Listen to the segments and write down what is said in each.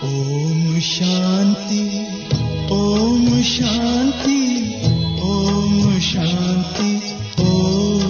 ಓಂ ಶಾಂತಿ ಓಂ ಶಾಂತಿ ಓಂ ಶಾಂತಿ ಓಂ.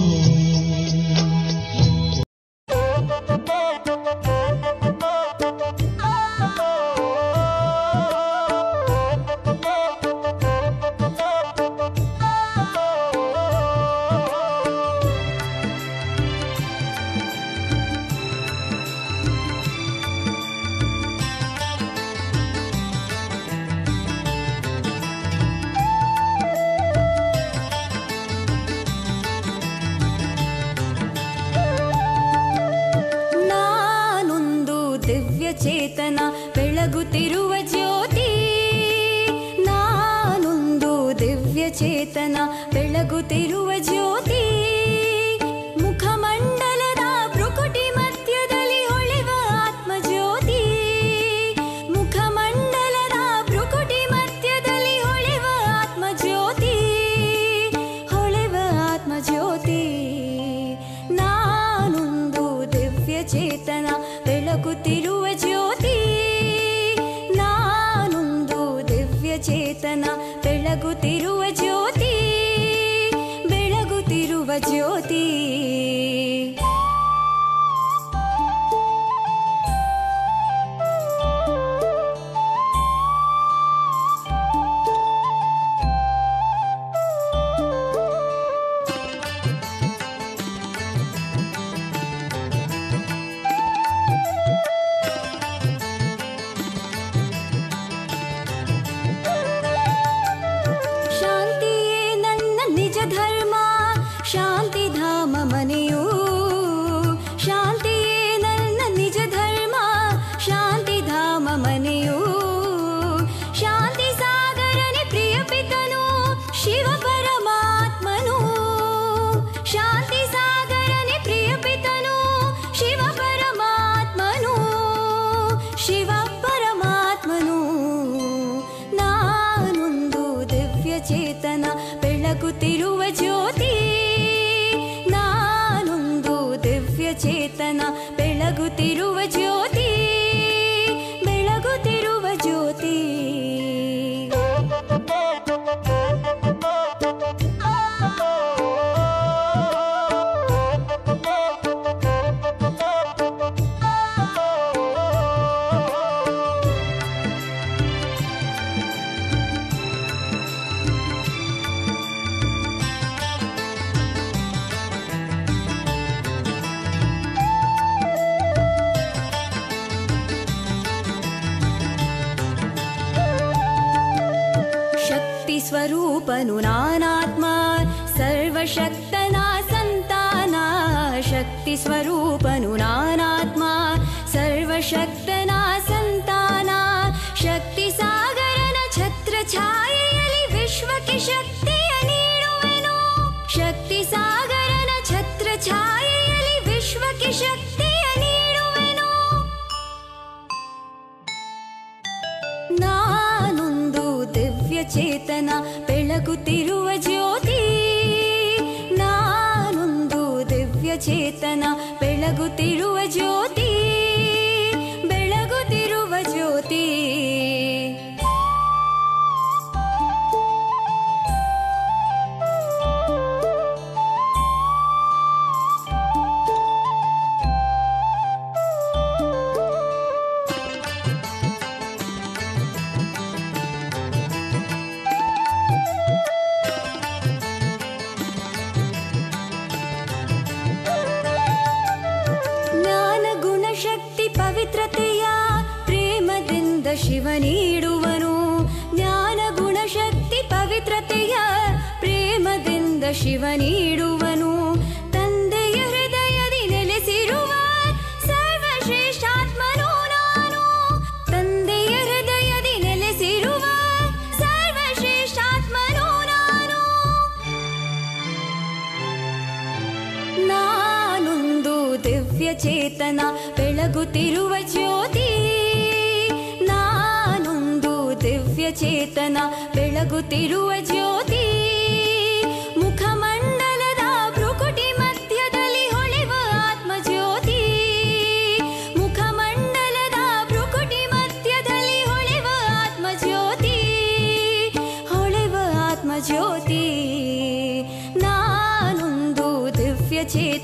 ಚೇತನ ಬೆಳಗುತ್ತಿರುವ ಜ್ಯೋತಿ, ನಾನೊಂದು ದಿವ್ಯ ಚೇತನ ಬೆಳಗುತ್ತಿರುವ ಜ್ಯೋತಿ. ಮುಖಮಂಡಲದ ಭ್ರುಕುಟಿ ಮಧ್ಯದಲ್ಲಿ ಹೊಳೆವ ಆತ್ಮಜ್ಯೋತಿ, ಮುಖಮಂಡಲದ ಭ್ರುಕುಟಿ ಮಧ್ಯದಲ್ಲಿ ಹೊಳೆವ ಆತ್ಮಜ್ಯೋತಿ, ಹೊಳೆವ ಆತ್ಮಜ್ಯೋತಿ. ನಾನೊಂದು ದಿವ್ಯ ಚೇತನ ಬೆಳಗುತ್ತಿರುವ ಜ್ಯೋತಿ, ನಾನೊಂದು ದಿವ್ಯ ಚೇತನ ಬೆಳಗುತ್ತಿರುವ ಜ್ಯೋತಿ, ಬೆಳಗುತ್ತಿರುವ ಜ್ಯೋತಿ. ಧರ್ಮ ಶಾಂತಿಧಾಮ ಮನೆಯು, ಶಾಂತಿಯೇ ನನ್ನ ನಿಜ ಧರ್ಮ ಶಾಂತಿಧಾಮ ಮನೆಯು. ಶಾಂತಿ ಸಾಗರನೆ ಪ್ರಿಯ ಪಿತನು ಶಿವ ಪರಮಾತ್ಮನು, ಶಾಂತಿ ಸಾಗರನೆ ಪ್ರಿಯ ಪಿತನು ಶಿವ ಪರಮಾತ್ಮನು, ಶಿವ ಪರಮಾತ್ಮನು. ನಾನೊಂದು ದಿವ್ಯ ಚೇತನ ಬೆಳಗುತ್ತಿರುವ ಜ್ಯೋತಿ, ನಾನೊಂದು ದಿವ್ಯ ಚೇತನ ಬೆಳಗುತ್ತಿರುವ ಜ್ಯೋತಿ, ಬೆಳಗುತ್ತಿರುವ ಜ್ಯೋತಿ. ಸ್ವರೂಪನು ನಾನಾತ್ಮ ಸರ್ವಶಕ್ತನ ಸಂತಾನ, ಶಕ್ತಿ ಸ್ವರೂಪನು ನಾನಾತ್ಮ ಸರ್ವಶಕ್ತನ ಸಂತಾನ. ಶಕ್ತಿ ಸಾಗರನ ಛತ್ರ ಛಾಯೆಯಲ್ಲಿ ವಿಶ್ವಕ್ಕೆ ಶಕ್ತಿಯ ನೀಡುವೆನು, ಶಕ್ತಿ ಸಾಗರನ ಛತ್ರ ಛಾಯೆಯಲ್ಲಿ ವಿಶ್ವಕ್ಕೆ ಶಕ್ತಿಯ ನೀಡುವೆನು. ನಾನೊಂದು ದಿವ್ಯ ಚೇತನ ಬೆಳಗುತ್ತಿರುವ ಜ್ಯೋತಿ, ನಾನೊಂದು ದಿವ್ಯ ಚೇತನ ಬೆಳಗುತ್ತಿರುವ ಜ್ಯೋತಿ, ಬೆಳಗುತ್ತಿರುವ ಜ್ಯೋತಿ. ಪವಿತ್ರತೆಯ ಪ್ರೇಮದಿಂದ ಶಿವ ನೀಡುವನು, ಜ್ಞಾನ ಗುಣಶಕ್ತಿ ಪವಿತ್ರತೆಯ ಪ್ರೇಮದಿಂದ ಶಿವ ನೀಡುವನು. ತಂದೆಯ ಹೃದಯದಿ ನೆಲೆಸಿರುವ ಸರ್ವಶ್ರೇಷ್ಠಾತ್ಮನು ನಾನು, ತಂದೆಯ ಹೃದಯದಿ ನೆಲೆಸಿರುವ ಸರ್ವಶ್ರೇಷ್ಠಾತ್ಮನು ನಾನು. ನಾನೊಂದು ದಿವ್ಯ ಚೇತನ ಬೆಳಗುತ್ತಿರುವ ಜ್ಯೋತಿ, ನಾನೊಂದು ದಿವ್ಯ ಚೇತನ ಬೆಳಗುತ್ತಿರುವ ಜ್ಯೋತಿ. ಮುಖಮಂಡಲದ ಭ್ರುಕುಟಿ ಮಧ್ಯದಲ್ಲಿ ಹೊಳೆವ ಆತ್ಮಜ್ಯೋತಿ, ಮುಖಮಂಡಲದ ಭ್ರುಕುಟಿ ಮಧ್ಯದಲ್ಲಿ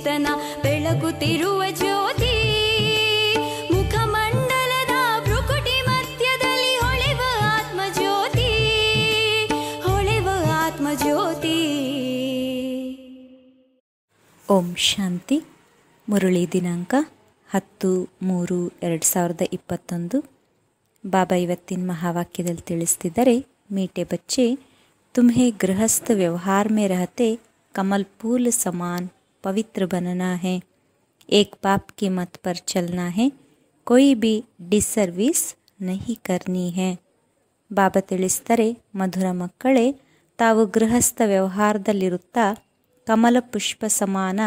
ಚೇತನ ಬೆಳಗುತ್ತಿರುವ ಜ್ಯೋತಿ. ಮುಖಮಂಡಲದ ಭ್ರುಕುಟಿ ಮಧ್ಯದಲ್ಲಿ ಹೊಳೆವ ಆತ್ಮಜ್ಯೋತಿ, ಹೊಳೆವ ಆತ್ಮಜ್ಯೋತಿ. ಓಂ ಶಾಂತಿ. ಮುರಳಿ ದಿನಾಂಕ 10/3/2021. ಬಾಬಾ ಇವತ್ತಿನ ಮಹಾವಾಕ್ಯದಲ್ಲಿ ತಿಳಿಸ್ತಿದ್ದಾರೆ, ಮೀಟೆ ಬಚ್ಚೆ तुम्हें गृहस्थ व्यवहार में रहते कमल फूल समान पवित्र बनना है. एक बाप की मत पर चलना है, कोई भी डिसर्विस नहीं करनी है. ಬಾಬಾ ತಿಳಿಸ್ತಾರೆ, ಮಧುರ ಮಕ್ಕಳೇ, ತಾವು ಗೃಹಸ್ಥ ವ್ಯವಹಾರದಲ್ಲಿರುತ್ತಾ ಕಮಲ ಪುಷ್ಪ ಸಮಾನ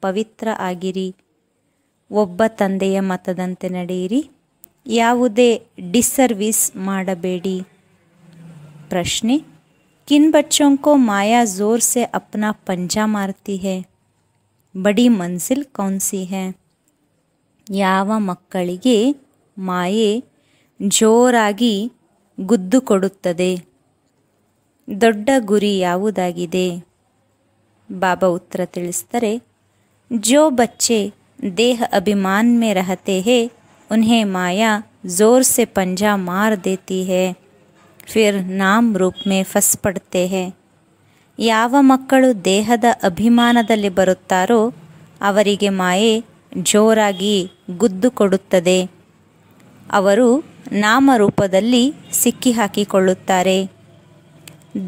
ಪವಿತ್ರ ಆಗಿರಿ. ಒಬ್ಬ ತಂದೆಯ ಮತದಂತೆ ನಡೆಯಿರಿ, ಯಾವುದೇ ಡಿಸರ್ವಿಸ್ ಮಾಡಬೇಡಿ. ಪ್ರಶ್ನೆ, किन बच्चों को माया जोर से अपना पंजा मारती है? बड़ी मंजिल कौन सी है? ಯಾವ ಮಕ್ಕಳಿಗೆ ಮಾಯೆ ಜೋರಾಗಿ ಗುದ್ದು ಕೊಡುತ್ತದೆ? ದೊಡ್ಡ ಗುರಿ ಯಾವುದಾಗಿದೆ? ಬಾಬಾ ಉತ್ತರ ತಿಳಿಸ್ತಾರೆ, जो बच्चे देह अभिमान में रहते हैं उन्हें माया जोर से पंजा मार देती है, फिर नाम रूप में फंस पड़ते हैं. ಯಾವ ಮಕ್ಕಳು ದೇಹದ ಅಭಿಮಾನದಲ್ಲಿ ಬರುತ್ತಾರೋ ಅವರಿಗೆ ಮಾಯೆ ಜೋರಾಗಿ ಗುದ್ದು ಕೊಡುತ್ತದೆ. ಅವರು ನಾಮರೂಪದಲ್ಲಿ ಸಿಕ್ಕಿ ಹಾಕಿಕೊಳ್ಳುತ್ತಾರೆ.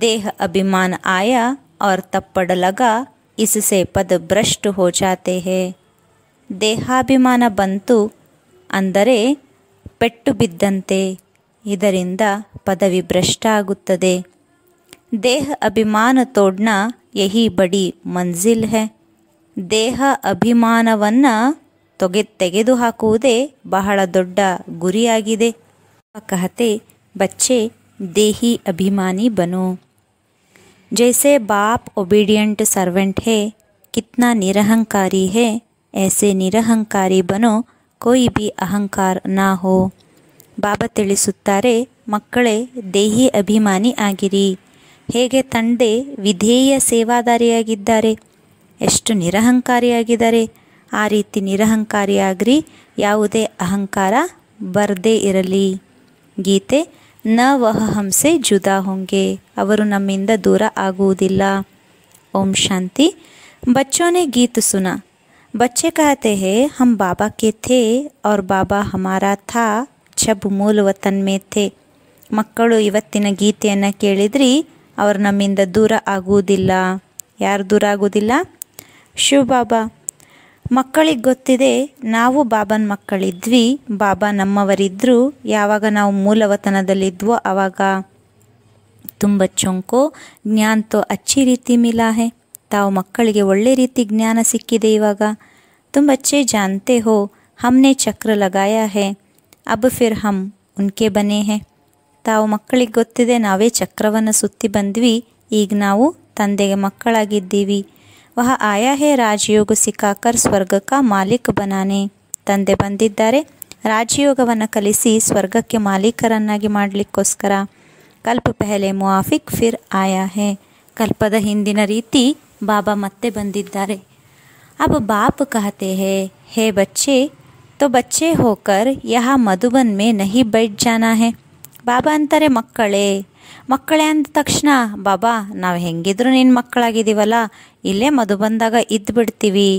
ದೇಹ ಅಭಿಮಾನ ಆಯಾ और तप्पड़ लगा, इससे पद भ्रष्ट हो जाते हैं. ದೇಹಾಭಿಮಾನ ಬಂತು ಅಂದರೆ ಪೆಟ್ಟು ಬಿದ್ದಂತೆ, ಇದರಿಂದ ಪದವಿ ಭ್ರಷ್ಟ ಆಗುತ್ತದೆ. ದೇಹ ಅಭಿಮಾನ ತೋಡ್ನ ಯಹಿ ಬಡಿ ಮಂಜಿಲ್ ಹೈ. ದೇಹ ಅಭಿಮಾನವನ್ನು ತೆಗೆದುಹಾಕುವುದೇ ಬಹಳ ದೊಡ್ಡ ಗುರಿಯಾಗಿದೆ. ಕಹತೆ ಬಚ್ಚೆ ದೇಹಿ ಅಭಿಮಾನಿ ಬನೋ. जैसे बाप ओबीडियंट सर्वेंट है, कितना निरहंकारी है, ऐसे निरहंकारी बनो, कोई भी अहंकार ना हो. ಬಾಬಾ ತಿಳಿಸುತ್ತಾರೆ, ಮಕ್ಕಳೇ ದೇಹಿ ಅಭಿಮಾನಿ ಆಗಿರಿ. ಹೇಗೆ ತಂದೆ ವಿಧೇಯ ಸೇವಾದಾರಿಯಾಗಿದ್ದಾರೆ, ಎಷ್ಟು ನಿರಹಂಕಾರಿಯಾಗಿದ್ದಾರೆ, ಆ ರೀತಿ ನಿರಹಂಕಾರಿಯಾಗ್ರಿ, ಯಾವುದೇ ಅಹಂಕಾರ ಬರದೇ ಇರಲಿ. ಗೀತೆ, ನ ವಹ ಹಮ್ಸೆ ಜುದಾ ಹೋಂಗೆ, ಅವರು ನಮ್ಮಿಂದ ದೂರ ಆಗುವುದಿಲ್ಲ. ಓಂ ಶಾಂತಿ. बच्चों ने गीत सुना. बच्चे कहते हैं हम बाबा के थे और बाबा हमारा था जब मूल वतन में थे. ಮಕ್ಕಳು ಇವತ್ತಿನ ಗೀತೆಯನ್ನು ಕೇಳಿದ್ರಿ, ಅವರು ನಮ್ಮಿಂದ ದೂರ ಆಗುವುದಿಲ್ಲ. ಯಾರು ದೂರ ಆಗುವುದಿಲ್ಲ? ಶಿವ ಬಾಬಾ. ಮಕ್ಕಳಿಗೆ ಗೊತ್ತಿದೆ ನಾವು ಬಾಬನ ಮಕ್ಕಳಿದ್ವಿ, ಬಾಬಾ ನಮ್ಮವರಿದ್ದರು ಯಾವಾಗ ನಾವು ಮೂಲವತನದಲ್ಲಿದ್ವೋ ಆವಾಗ. ತುಮ್ ಬಚ್ಚೋಂ ಕೋ ಜ್ಞಾನ ತೋ ಅಚ್ಚಿ ರೀತಿ ಮಿಲಾ ಹೈ. ತಾವು ಮಕ್ಕಳಿಗೆ ಒಳ್ಳೆ ರೀತಿ ಜ್ಞಾನ ಸಿಕ್ಕಿದೆ ಇವಾಗ. ತುಮ್ ಬಚ್ಚೆ ಜಾನ್ತೆ ಹೋ ಹಮ್ನೆ ಚಕ್ರ ಲಗಾಯಾ ಹೈ, ಅಬ್ ಫಿರ್ ಹಮ್ ಉನ್ಕೆ ಬನೆ ಹೈ. ತಾವು ಮಕ್ಕಳಿಗೆ ಗೊತ್ತಿದೆ ನಾವೇ ಚಕ್ರವನ್ನು ಸುತ್ತಿ ಬಂದ್ವಿ, ಈಗ ನಾವು ತಂದೆಗೆ ಮಕ್ಕಳಾಗಿದ್ದೀವಿ. ವಹ ಆಯಾ ಹೇ ರಾಜಯೋಗ ಸಿಕ್ಕಾಕರ್ ಸ್ವರ್ಗಕ್ಕ ಮಾಲೀಕ ಬನಾನೆ. ತಂದೆ ಬಂದಿದ್ದಾರೆ ರಾಜಯೋಗವನ್ನು ಕಲಿಸಿ ಸ್ವರ್ಗಕ್ಕೆ ಮಾಲೀಕರನ್ನಾಗಿ ಮಾಡಲಿಕ್ಕೋಸ್ಕರ. ಕಲ್ಪ ಪೆಹಲೆ ಮುಆಫಿಕ್ ಫಿರ್ ಆಯಾ ಹೇ. ಕಲ್ಪದ ಹಿಂದಿನ ರೀತಿ ಬಾಬಾ ಮತ್ತೆ ಬಂದಿದ್ದಾರೆ. अब बाप कहते हैं, हे बच्चे तो बच्चे होकर यहाँ मधुबन में नहीं बैठ जाना है. ಬಾಬಾ ಅಂತಾರೆ, ಮಕ್ಕಳೇ ಅಂದ ತಕ್ಷಣ ಬಾಬಾ ನಾವು ಹೆಂಗಿದ್ರು ನಿನ್ನ ಮಕ್ಕಳಾಗಿದ್ದೀವಲ್ಲ, ಇಲ್ಲೇ ಮಧುಬಂದಾಗ ಇದ್ದು ಬಿಡ್ತೀವಿ,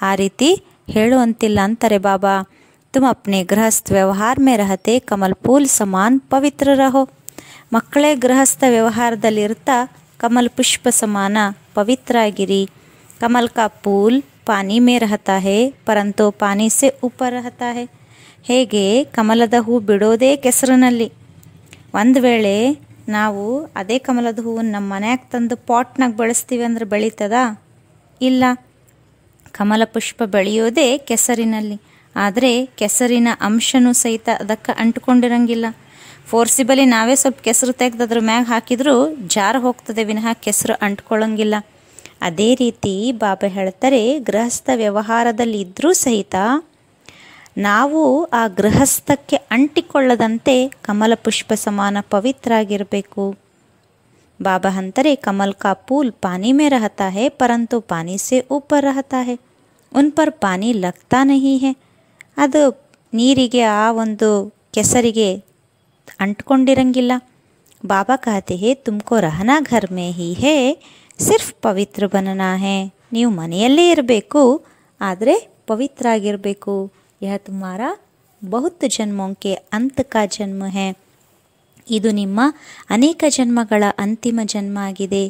ಆ ರೀತಿ ಹೇಳುವಂತಿಲ್ಲ ಅಂತಾರೆ ಬಾಬಾ. ತುಮ್ ಅಪ್ನೆ ಗೃಹಸ್ಥ ವ್ಯವಹಾರ ಮೇ ರಹತೆ ಕಮಲ್ ಫೂಲ್ ಸಮಾನ್ ಪವಿತ್ರ ರಹೋ. ಮಕ್ಕಳೇ ಗೃಹಸ್ಥ ವ್ಯವಹಾರದಲ್ಲಿರ್ತಾ ಕಮಲ್ ಪುಷ್ಪ ಸಮಾನ ಪವಿತ್ರ ಆಗಿರಿ. ಕಮಲ್ ಕಾ ಫೂಲ್ ಪಾನಿ ಮೇ ರಹತಾ ಹೇ ಪರಂತು ಪಾನಿ ಸೆ ಊಪರ್ ರಹತಾ ಹೇ. ಹೇಗೆ ಕಮಲದ ಹೂ ಬಿಡೋದೇ ಕೆಸರಿನಲ್ಲಿ. ಒಂದು ವೇಳೆ ನಾವು ಅದೇ ಕಮಲದ ಹೂವನ್ನು ನಮ್ಮ ಮನ್ಯಾಗ ತಂದು ಪಾಟ್ನಾಗ ಬೆಳೆಸ್ತೀವಿ ಅಂದ್ರೆ ಬೆಳೀತದಾ? ಇಲ್ಲ. ಕಮಲ ಪುಷ್ಪ ಬೆಳೆಯೋದೇ ಕೆಸರಿನಲ್ಲಿ, ಆದರೆ ಕೆಸರಿನ ಅಂಶನೂ ಸಹಿತ ಅದಕ್ಕೆ ಅಂಟ್ಕೊಂಡಿರಂಗಿಲ್ಲ. ಫೋರ್ಸಿಬಲಿ ನಾವೇ ಸ್ವಲ್ಪ ಕೆಸರು ತೆಗೆದು ಅದ್ರ ಮ್ಯಾಗ ಹಾಕಿದರೂ ಜಾರು ಹೋಗ್ತದೆ ವಿನಃ ಕೆಸರು ಅಂಟ್ಕೊಳ್ಳಂಗಿಲ್ಲ. ಅದೇ ರೀತಿ ಬಾಬಾ ಹೇಳ್ತಾರೆ, ಗೃಹಸ್ಥ ವ್ಯವಹಾರದಲ್ಲಿ ಇದ್ದರೂ ಸಹಿತ ನಾವು ಆ ಗೃಹಸ್ಥಕ್ಕೆ ಅಂಟಿಕೊಳ್ಳದಂತೆ ಕಮಲ ಪುಷ್ಪ ಸಮಾನ ಪವಿತ್ರ ಆಗಿರಬೇಕು. ಬಾಬಾ ಅಂತಾರೆ, ಕಮಲ್ ಕಾ ಫೂಲ್ ಪಾನಿ ಮೇ ರಹತಾ ಹೇ ಪರಂತು ಪಾನಿ ಸೆ ಊಪರ್ ರಹತಾ ಹೇ. उन पर पानी लगता नहीं है. ಅದು ನೀರಿಗೆ ಆ ಒಂದು ಕೆಸರಿಗೆ ಅಂಟ್ಕೊಂಡಿರಂಗಿಲ್ಲ. बाबा कहते हैं तुमको रहना घर में ही है, सिर्फ पवित्र बनना है. ನೀವು ಮನೆಯಲ್ಲೇ ಇರಬೇಕು, ಆದರೆ ಪವಿತ್ರ ಆಗಿರಬೇಕು. यह तुम्हारा बहुत जन्मों के अंत का जन्म है. ಇದು ನಿಮ್ಮ ಅನೇಕ ಜನ್ಮಗಳ ಅಂತಿಮ ಜನ್ಮ ಆಗಿದೆ.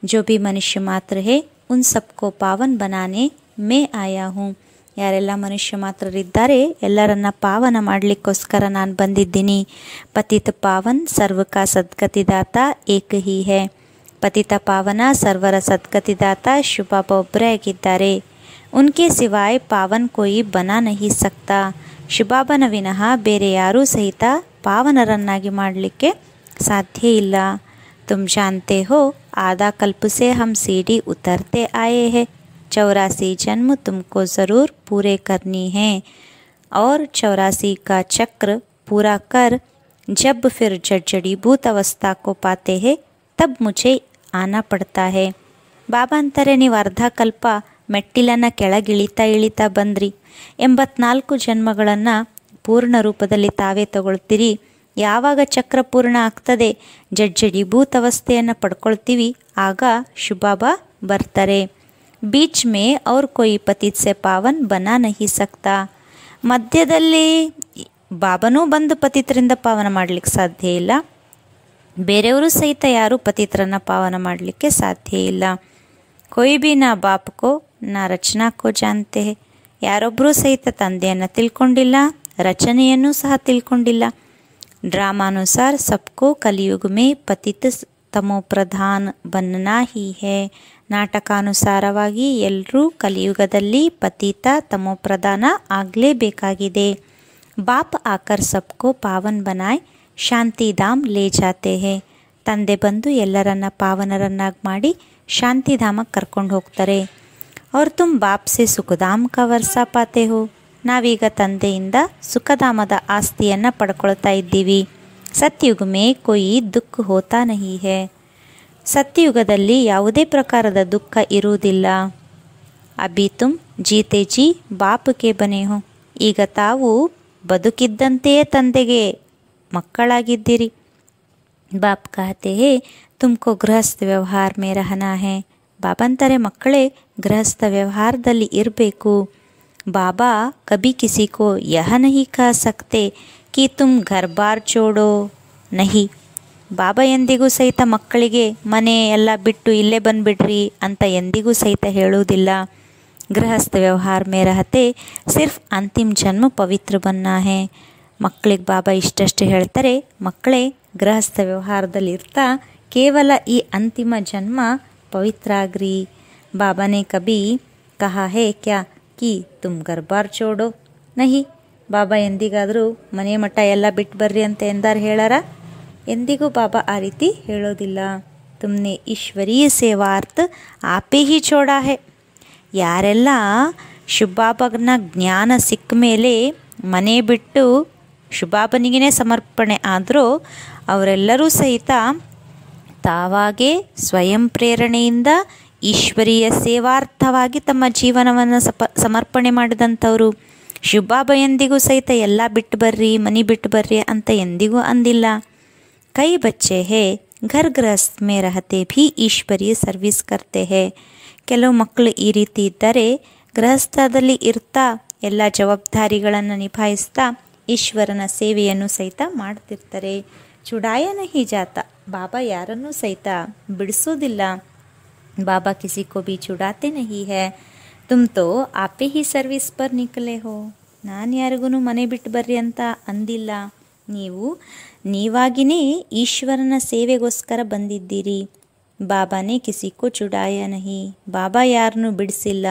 जो भी मनुष्य मात्र है उन सबको पावन बनाने मैं आया हूँ. ಯಾರೆಲ್ಲ ಮನುಷ್ಯ ಮಾತ್ರರಿದ್ದಾರೆ ಎಲ್ಲರನ್ನ ಪಾವನ ಮಾಡಲಿಕ್ಕೋಸ್ಕರ ನಾನು ಬಂದಿದ್ದೀನಿ. ಪತಿತ ಪಾವನ್ ಸರ್ವಕ ಸದ್ಗತಿದಾತ ಏಕ ಹಿ ಹೈ. ಪತಿತ ಪಾವನ ಸರ್ವರ ಸದ್ಗತಿದಾತ ಶಿವಬಾಬಾ ಒಬ್ಬರೇ ಆಗಿದ್ದಾರೆ. ಉನ್ಕೆ ಸಿವಾಯ್ ಪಾವನ್ ಕೋಯಿ ಬನಾ ನಹಿ ಸಕ್ತಾ. ಶಿವಬಾಬನ ವಿನಃ ಬೇರೆ ಯಾರೂ ಸಹಿತ ಪಾವನರನ್ನಾಗಿ ಮಾಡಲಿಕ್ಕೆ ಸಾಧ್ಯ ಇಲ್ಲ. ತುಮ್ ಜಾನ್ತೆ ಹೋ आधा कल्प से हम सीढ़ी उतरते आए हैं. 84 जन्म तुमको ज़रूर पूरे करनी है और 84 का चक्र पूरा कर जब फिर जड़जड़ीभूत अवस्था को पाते हैं तब मुझे आना पड़ता है. ಬಾಬಾ ಅಂತಾರೆ, ನೀವು ಅರ್ಧ ಕಲ್ಪ ಮೆಟ್ಟಿಲನ್ನು ಕೆಳಗಿಳಿತಾ ಇಳಿತಾ ಬಂದ್ರಿ. 84 ಜನ್ಮಗಳನ್ನು ಪೂರ್ಣ ರೂಪದಲ್ಲಿ ತಾವೇ ತಗೊಳ್ತೀರಿ. ಯಾವಾಗ ಚಕ್ರ ಪೂರ್ಣ ಆಗ್ತದೆ, ಜಡ್ಜಡೀಭೂತ ಅವಸ್ಥೆಯನ್ನು ಪಡ್ಕೊಳ್ತೀವಿ, ಆಗ ಶಿವಬಾಬಾ ಬರ್ತಾರೆ. ಬೀಚ್ ಮೇ ಅವ್ರ ಕೊಯ್ ಪತಿತ್ ಸೆ ಪಾವನ್ ಬನಾ ನಹಿ ಸಕ್ತಾ. ಮಧ್ಯದಲ್ಲಿ ಬಾಬನೂ ಬಂದು ಪತಿತರಿಂದ ಪಾವನ ಮಾಡಲಿಕ್ಕೆ ಸಾಧ್ಯ ಇಲ್ಲ, ಬೇರೆಯವರು ಸಹಿತ ಯಾರೂ ಪತಿತರನ್ನು ಪಾವನ ಮಾಡಲಿಕ್ಕೆ ಸಾಧ್ಯ ಇಲ್ಲ. ಕೊಯ್ ಬಿ ನಾ ಬಾಪ್ಕೋ ನಾ ರಚನಾಕೋ ಜಾನ್ತೆ ಹೇ. ಯಾರೊಬ್ಬರೂ ಸಹಿತ ತಂದೆಯನ್ನು ತಿಳ್ಕೊಂಡಿಲ್ಲ, ರಚನೆಯನ್ನು ಸಹ ತಿಳ್ಕೊಂಡಿಲ್ಲ. ड्रामानुसार सबको कलयुग में पतित तमो प्रधान बनना ही है. ನಾಟಕಾನುಸಾರವಾಗಿ ಎಲ್ಲರೂ ಕಲಿಯುಗದಲ್ಲಿ ಪತಿತ ತಮೋಪ್ರಧಾನ ಆಗಲೇಬೇಕಾಗಿದೆ. ಬಾಪ್ ಆಕರ್ ಸಬ್ಕೋ ಪಾವನ್ ಬನಾಯ್ ಶಾಂತಿಧಾಮ್ ಲೇ ಜಾತೆ ಹೇ. ತಂದೆ ಬಂದು ಎಲ್ಲರನ್ನ ಪಾವನರನ್ನಾಗಿ ಮಾಡಿ ಶಾಂತಿಧಾಮಕ್ಕೆ ಕರ್ಕೊಂಡು ಹೋಗ್ತಾರೆ. और तुम बाप से सुखधाम का वर्षा पाते हो. ನಾವೀಗ ತಂದೆಯಿಂದ ಸುಖಧಾಮದ ಆಸ್ತಿಯನ್ನು ಪಡ್ಕೊಳ್ತಾ ಇದ್ದೀವಿ. ಸತ್ಯುಗ ಮೇ ಕೊಯಿ ದುಃಖ ಹೋತಾ ನಹಿ ಹೇ. ಸತ್ಯಯುಗದಲ್ಲಿ ಯಾವುದೇ ಪ್ರಕಾರದ ದುಃಖ ಇರುವುದಿಲ್ಲ. ಅಭಿ ತುಮ್ ಜೀತೆ ಜಿ ಬಾಪ್ಗೆ ಬನೆ ಹೋ. ಈಗ ತಾವು ಬದುಕಿದ್ದಂತೆಯೇ ತಂದೆಗೆ ಮಕ್ಕಳಾಗಿದ್ದೀರಿ. ಬಾಪ್ ಕಹತೆ ಹೇ ತುಮಕೋ ಗೃಹಸ್ಥ ವ್ಯವಹಾರ ಮೇ ರಹನಾ ಹೇ. ಬಾಬಂತಾರೆ, ಮಕ್ಕಳೇ ಗೃಹಸ್ಥ ವ್ಯವಹಾರದಲ್ಲಿ ಇರಬೇಕು. बाबा कभी किसी को यह नहीं कह सकते कि तुम घर बार छोड़ो नहीं. ಬಾಬಾ ಎಂದಿಗೂ ಸಹಿತ ಮಕ್ಕಳಿಗೆ ಮನೆ ಎಲ್ಲ ಬಿಟ್ಟು ಇಲ್ಲೇ ಬಂದುಬಿಡ್ರಿ ಅಂತ ಎಂದಿಗೂ ಸಹಿತ ಹೇಳುವುದಿಲ್ಲ. ಗೃಹಸ್ಥ ವ್ಯವಹಾರ ಮೇ ರಹತೆ ಸಿರ್ಫ್ ಅಂತಿಮ ಜನ್ಮ ಪವಿತ್ರ ಬನ್ನ ಹೇ. ಮಕ್ಕಳಿಗೆ ಬಾಬಾ ಇಷ್ಟಷ್ಟು ಹೇಳ್ತಾರೆ, ಮಕ್ಕಳೇ ಗೃಹಸ್ಥ ವ್ಯವಹಾರದಲ್ಲಿ ಇರ್ತಾ ಕೇವಲ ಈ ಅಂತಿಮ ಜನ್ಮ ಪವಿತ್ರ ಆಗ್ರಿ. ಬಾಬಾನೇ ಕಭಿ ಕಹಾ ಹೇ ಕ್ಯಾ ಕಿ ತುಮ್ ಘರ್ ಬಾರ್ ಚೋಡೋ ನಹಿ. ಬಾಬಾ ಎಂದಿಗಾದರೂ ಮನೆ ಮಠ ಎಲ್ಲ ಬಿಟ್ಟು ಬರ್ರಿ ಅಂತ ಎಂದಾರು ಹೇಳಾರ? ಎಂದಿಗೂ ಬಾಬಾ ಆ ರೀತಿ ಹೇಳೋದಿಲ್ಲ. ತುಮ್ನೆ ಈಶ್ವರೀಯ ಸೇವಾರ್ಥ ಆಪೇ ಹಿ ಚೋಡಾ ಹೇ. ಯಾರೆಲ್ಲ ಶಿವಬಾಬನ ಜ್ಞಾನ ಸಿಕ್ಕ ಮೇಲೆ ಮನೆ ಬಿಟ್ಟು ಶಿವಬಾಬನಿಗೇ ಸಮರ್ಪಣೆ ಆದರೂ ಅವರೆಲ್ಲರೂ ಸಹಿತ ತಾವಾಗೇ ಸ್ವಯಂ ಪ್ರೇರಣೆಯಿಂದ ಈಶ್ವರೀಯ ಸೇವಾರ್ಥವಾಗಿ ತಮ್ಮ ಜೀವನವನ್ನು ಸಮರ್ಪಣೆ ಮಾಡಿದಂಥವರು. ಶಿವಬಾಬಾ ಎಂದಿಗೂ ಸಹಿತ ಎಲ್ಲ ಬಿಟ್ಟು ಬರ್ರಿ, ಮನೆ ಬಿಟ್ಟು ಬರ್ರಿ ಅಂತ ಎಂದಿಗೂ ಅಂದಿಲ್ಲ. ಕೈ ಬಚ್ಚೆ ಹೇ ಘರ್ ಗೃಹಸ್ಥ ಮೇ ರಹತೆ ಭೀ ಈಶ್ವರೀಯ ಸರ್ವಿಸ್ ಕರ್ತೆ ಹೇ. ಕೆಲವು ಮಕ್ಕಳು ಈ ರೀತಿ ಇದ್ದರೆ ಗೃಹಸ್ಥದಲ್ಲಿ ಇರ್ತಾ ಎಲ್ಲ ಜವಾಬ್ದಾರಿಗಳನ್ನು ನಿಭಾಯಿಸ್ತಾ ಈಶ್ವರನ ಸೇವೆಯನ್ನು ಸಹಿತ ಮಾಡ್ತಿರ್ತಾರೆ. ಚುಡಾಯ ನಹಿ ಜಾತ. ಬಾಬಾ ಯಾರನ್ನೂ ಸಹಿತ ಬಿಡಿಸೋದಿಲ್ಲ. बाबा किसी को भी छुड़ाते नहीं है. तुम तो आपे ही ಸರ್ವಿಸ್ ಪರ್ ನಿಕಲೆ ಹೋ. ನಾನು ಯಾರಿಗೂ ಮನೆ ಬಿಟ್ಟು ಬರ್ರಿ ಅಂತ ಅಂದಿಲ್ಲ. ನೀವಾಗಿನೇ ಈಶ್ವರನ ಸೇವೆಗೋಸ್ಕರ ಬಂದಿದ್ದೀರಿ. ಬಾಬಾನೇ ಕಿಸಿ ಕೋ ಚುಡಾಯ ನಹಿ. ಬಾಬಾ ಯಾರನ್ನೂ ಬಿಡಿಸಿಲ್ಲ.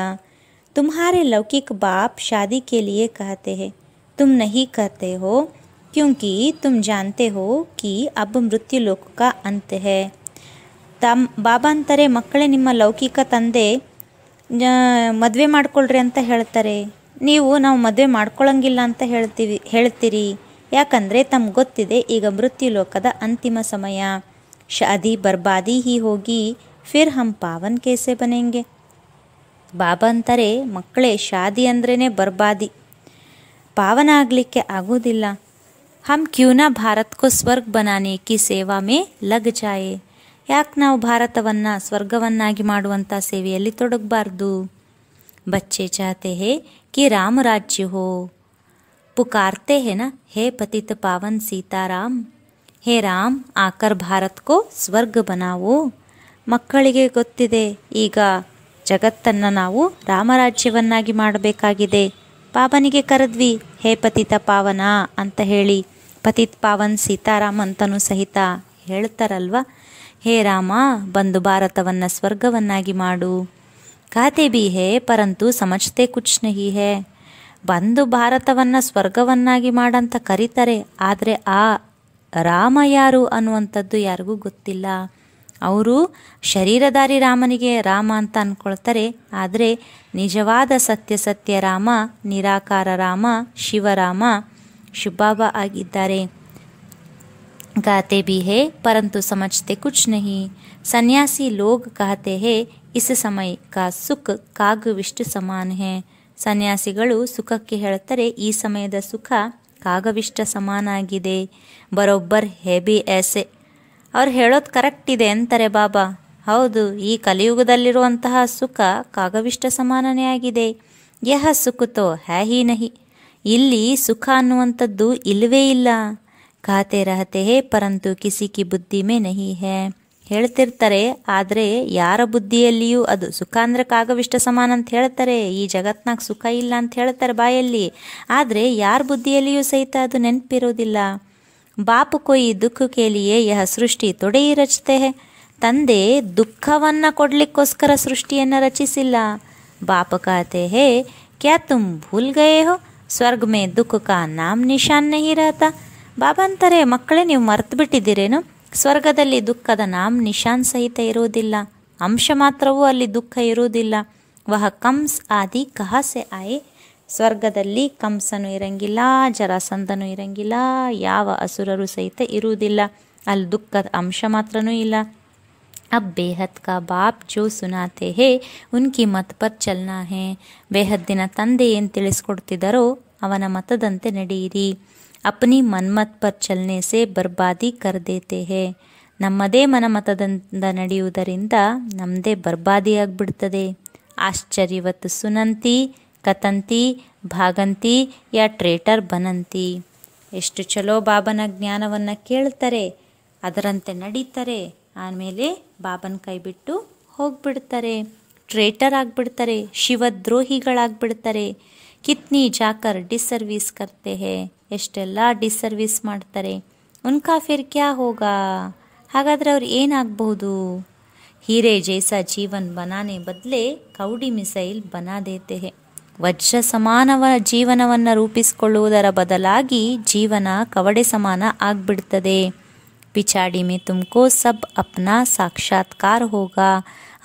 तुम्हारे लौकिक बाप शादी के लिए कहते हैं, तुम नहीं कहते हो क्योंकि तुम जानते हो कि अब मृत्यु लोक का अंत है. ಬಾಬಾ ಅಂತಾರೆ, ಮಕ್ಕಳೇ ನಿಮ್ಮ ಲೌಕಿಕ ತಂದೆ ಮದುವೆ ಮಾಡ್ಕೊಳ್ರಿ ಅಂತ ಹೇಳ್ತಾರೆ. ನಾವು ಮದುವೆ ಮಾಡ್ಕೊಳ್ಳಂಗಿಲ್ಲ ಅಂತ ಹೇಳ್ತೀರಿ. ಯಾಕಂದರೆ ತಮ್ಗೆ ಗೊತ್ತಿದೆ ಈಗ ಮೃತ್ಯು ಲೋಕದ ಅಂತಿಮ ಸಮಯ. ಶಾದಿ ಬರ್ಬಾದಿ ಹಿ ಹೋಗಿ ಫಿರ್ ಹಮ್ ಪಾವನ್ ಕೇಸೆ ಬನೆಂಗೆ. ಬಾಬಾ ಅಂತಾರೆ, ಮಕ್ಕಳೇ ಶಾದಿ ಅಂದ್ರೇ ಬರ್ಬಾದಿ, ಪಾವನ ಆಗಲಿಕ್ಕೆ ಆಗೋದಿಲ್ಲ. ಹಮ್ ಕ್ಯೂನ ಭಾರತ್ಕೋ ಸ್ವರ್ಗ ಬನಾನೆ ಕಿ ಸೇವಾ ಮೇ ಲಗ್ ಜಾಯೆ. ಯಾಕೆ ನಾವು ಭಾರತವನ್ನು ಸ್ವರ್ಗವನ್ನಾಗಿ ಮಾಡುವಂಥ ಸೇವೆಯಲ್ಲಿ ತೊಡಗಬಾರ್ದು. ಬಚ್ಚೆ ಚಾತೆ ಹೇ ಕಿ ರಾಮ ರಾಜ್ಯ ಹೋ, पुकारते हैं ना, हे पतित पावन सीताराम, हे ರಾಮ್ ಆಕರ್ ಭಾರತ್ಕೋ ಸ್ವರ್ಗ ಬನಾವೋ. ಮಕ್ಕಳಿಗೆ ಗೊತ್ತಿದೆ, ಈಗ ಜಗತ್ತನ್ನು ನಾವು ರಾಮರಾಜ್ಯವನ್ನಾಗಿ ಮಾಡಬೇಕಾಗಿದೆ. ಬಾಬನಿಗೆ ಕರೆದ್ವಿ, ಹೇ ಪತಿತ ಪಾವನ ಅಂತ ಹೇಳಿ, ಪತಿತ್ ಪಾವನ್ ಸೀತಾರಾಮ್ ಅಂತನೂ ಸಹಿತ ಹೇಳ್ತಾರಲ್ವ. ಹೇ ರಾಮ, ಬಂದು ಭಾರತವನ್ನು ಸ್ವರ್ಗವನ್ನಾಗಿ ಮಾಡು. ಕಾತೆ ಬಿ ಹೇ ಪರಂತು ಸಮಜ್ತೆ ಕುಚ್ ನಹಿ ಹೇ. ಬಂದು ಭಾರತವನ್ನು ಸ್ವರ್ಗವನ್ನಾಗಿ ಮಾಡಂತ ಕರೀತಾರೆ, ಆದರೆ ಆ ರಾಮ ಯಾರು ಅನ್ನುವಂಥದ್ದು ಯಾರಿಗೂ ಗೊತ್ತಿಲ್ಲ. ಅವರು ಶರೀರಧಾರಿ ರಾಮನಿಗೆ ರಾಮ ಅಂತ ಅಂದ್ಕೊಳ್ತಾರೆ, ಆದರೆ ನಿಜವಾದ ಸತ್ಯ ರಾಮ, ನಿರಾಕಾರ ರಾಮ, ಶಿವರಾಮ ಶಿವಬಾಬಾ ಆಗಿದ್ದಾರೆ. ಗಾತೆ ಬಿ ಹೇ ಪರಂತು ಸಮಜ್ತೆ ಕುಚ್ ನಹಿ. ಸನ್ಯಾಸಿ ಲೋಗ್ ಕಹತೆ ಹೇ ಇಸ್ ಸಮಯ ಕಾ ಸುಖ ಕಾಗವಿಷ್ಟ ಸಮಾನ ಹೇ. ಸನ್ಯಾಸಿಗಳು ಸುಖಕ್ಕೆ ಹೇಳ್ತಾರೆ, ಈ ಸಮಯದ ಸುಖ ಕಾಗವಿಷ್ಟ ಸಮಾನ ಆಗಿದೆ. ಬರೋಬ್ಬರ್ ಹೇ ಬಿ ಐಸೆ. ಅವ್ರು ಹೇಳೋದು ಕರೆಕ್ಟ್ ಇದೆ ಅಂತಾರೆ ಬಾಬಾ. ಹೌದು, ಈ ಕಲಿಯುಗದಲ್ಲಿರುವಂತಹ ಸುಖ ಕಾಗವಿಷ್ಟ ಸಮಾನನೇ ಆಗಿದೆ. ಯಹ ಸುಖತೋ ಹೇ ಹಿ ನಹಿ. ಇಲ್ಲಿ ಸುಖ ಅನ್ನುವಂಥದ್ದು ಇಲ್ಲವೇ ಇಲ್ಲ. ಖಾತೆ ರಹತೆ ಹೇ ಪರಂತು ಕಿಸಿ ಕಿ ಬುದ್ಧಿ ಮೇ ನಹಿ ಹೇ. ಹೇಳ್ತಿರ್ತಾರೆ, ಆದರೆ ಯಾರ ಬುದ್ಧಿಯಲ್ಲಿಯೂ ಅದು ಸುಖ ಅಂದರೆ ಕಾಗವಿಷ್ಟ ಸಮಾನ ಅಂತ ಹೇಳ್ತಾರೆ, ಈ ಜಗತ್ನಾಗ ಸುಖ ಇಲ್ಲ ಅಂತ ಹೇಳ್ತಾರೆ ಬಾಯಲ್ಲಿ, ಆದರೆ ಯಾರ ಬುದ್ಧಿಯಲ್ಲಿಯೂ ಸಹಿತ ಅದು ನೆನಪಿರೋದಿಲ್ಲ. ಬಾಪು ಕೊಯ್ ದುಃಖ ಕೇಲಿಯೇ ಯಹ ಸೃಷ್ಟಿ ತೊಡೆಯಿ ರಚತೆ ಹೇ. ತಂದೆ ದುಃಖವನ್ನು ಕೊಡಲಿಕ್ಕೋಸ್ಕರ ಸೃಷ್ಟಿಯನ್ನು ರಚಿಸಿಲ್ಲ. ಬಾಪ ಕಹತೆ ಹೇ ಕ್ಯಾ ತುಮ್ ಭೂಲ್ ಗಯೇ ಹೋ ಸ್ವರ್ಗ ಮೇ ದುಃಖ ಕಾ ನಾಮ್ ನಿಶಾನ್ ನಹಿ ರಹತಾ. ಬಾಬಾ ಅಂತಾರೆ, ಮಕ್ಕಳೇ ನೀವು ಮರ್ತು ಬಿಟ್ಟಿದ್ದೀರೇನು, ಸ್ವರ್ಗದಲ್ಲಿ ದುಃಖದ ನಾಮ್ ನಿಶಾನ್ ಸಹಿತ ಇರುವುದಿಲ್ಲ, ಅಂಶ ಮಾತ್ರವೂ ಅಲ್ಲಿ ದುಃಖ ಇರುವುದಿಲ್ಲ. ವಹ ಕಂಸ್ ಆದಿ ಕಹಾಸೆ ಆಯೆ. ಸ್ವರ್ಗದಲ್ಲಿ ಕಂಸನು ಇರಂಗಿಲ್ಲ, ಜರಾಸಂಧನೂ ಇರಂಗಿಲ್ಲ, ಯಾವ ಅಸುರರು ಸಹಿತ ಇರುವುದಿಲ್ಲ, ಅಲ್ಲಿ ದುಃಖದ ಅಂಶ ಮಾತ್ರನೂ ಇಲ್ಲ. अब बेहद का बाप जो सुनाते हैं उनकी मत पर चलना है. ಬೇಹದ್ದಿನ ತಂದೆ ಏನು ತಿಳಿಸ್ಕೊಡ್ತಿದ್ದಾರೋ ಅವನ ಮತದಂತೆ ನಡೆಯಿರಿ. ಅಪ್ನಿ ಮನ್ಮತ್ ಪರ್ ಚಲನೆ ಸೆ ಬರ್ಬಾದಿ ಕರ್ ದೇತೆ ಹೇ. ನಮ್ಮದೇ ಮನಮತದಿಂದ ನಡೆಯುವುದರಿಂದ ನಮ್ಮದೇ ಬರ್ಬಾದಿ ಆಗಿಬಿಡ್ತದೆ. ಆಶ್ಚರ್ಯವತ್ ಸುನಂತಿ ಕತಂತಿ ಭಾಗಂತಿ ಯಾ ಟ್ರೇಟರ್ ಬನಂತಿ. ಎಷ್ಟು ಚಲೋ ಬಾಬನ ಜ್ಞಾನವನ್ನು ಕೇಳ್ತಾರೆ, ಅದರಂತೆ ನಡೀತಾರೆ, ಆಮೇಲೆ ಬಾಬನ ಕೈ ಬಿಟ್ಟು ಹೋಗ್ಬಿಡ್ತಾರೆ, ಟ್ರೇಟರ್ ಆಗಿಬಿಡ್ತಾರೆ, ಶಿವದ್ರೋಹಿಗಳಾಗ್ಬಿಡ್ತಾರೆ. ಕಿತ್ನಿ ಜಾಕರ್ ಡಿಸರ್ವಿಸ್ ಕರ್ತೆ ಹೇ. ಎಷ್ಟೆಲ್ಲ ಡಿಸರ್ವಿಸ್ ಮಾಡ್ತಾರೆ. ಉನ್ಕಾ ಫಿರ್ ಕ್ಯಾ ಹೋಗಾ. ಹಾಗಾದರೆ ಅವ್ರು ಏನಾಗಬಹುದು. ಹೀರೆ ಜೈಸಾ ಜೀವನ್ ಬನಾನೆ ಬದಲೆ ಕೌಡಿ ಮಿಸೈಲ್ ಬನಾ ದೇತೆ ಹೇ. ವಜ್ರ ಸಮಾನವ ಜೀವನವನ್ನು ರೂಪಿಸಿಕೊಳ್ಳುವುದರ ಬದಲಾಗಿ ಜೀವನ ಕವಡೆ ಸಮಾನ ಆಗ್ಬಿಡ್ತದೆ. ಪಿಚಾಡಿ ಮೇ ತುಮಕೋ ಸಬ್ ಅಪ್ನಾ ಸಾಕ್ಷಾತ್ಕಾರ ಹೋಗಾ.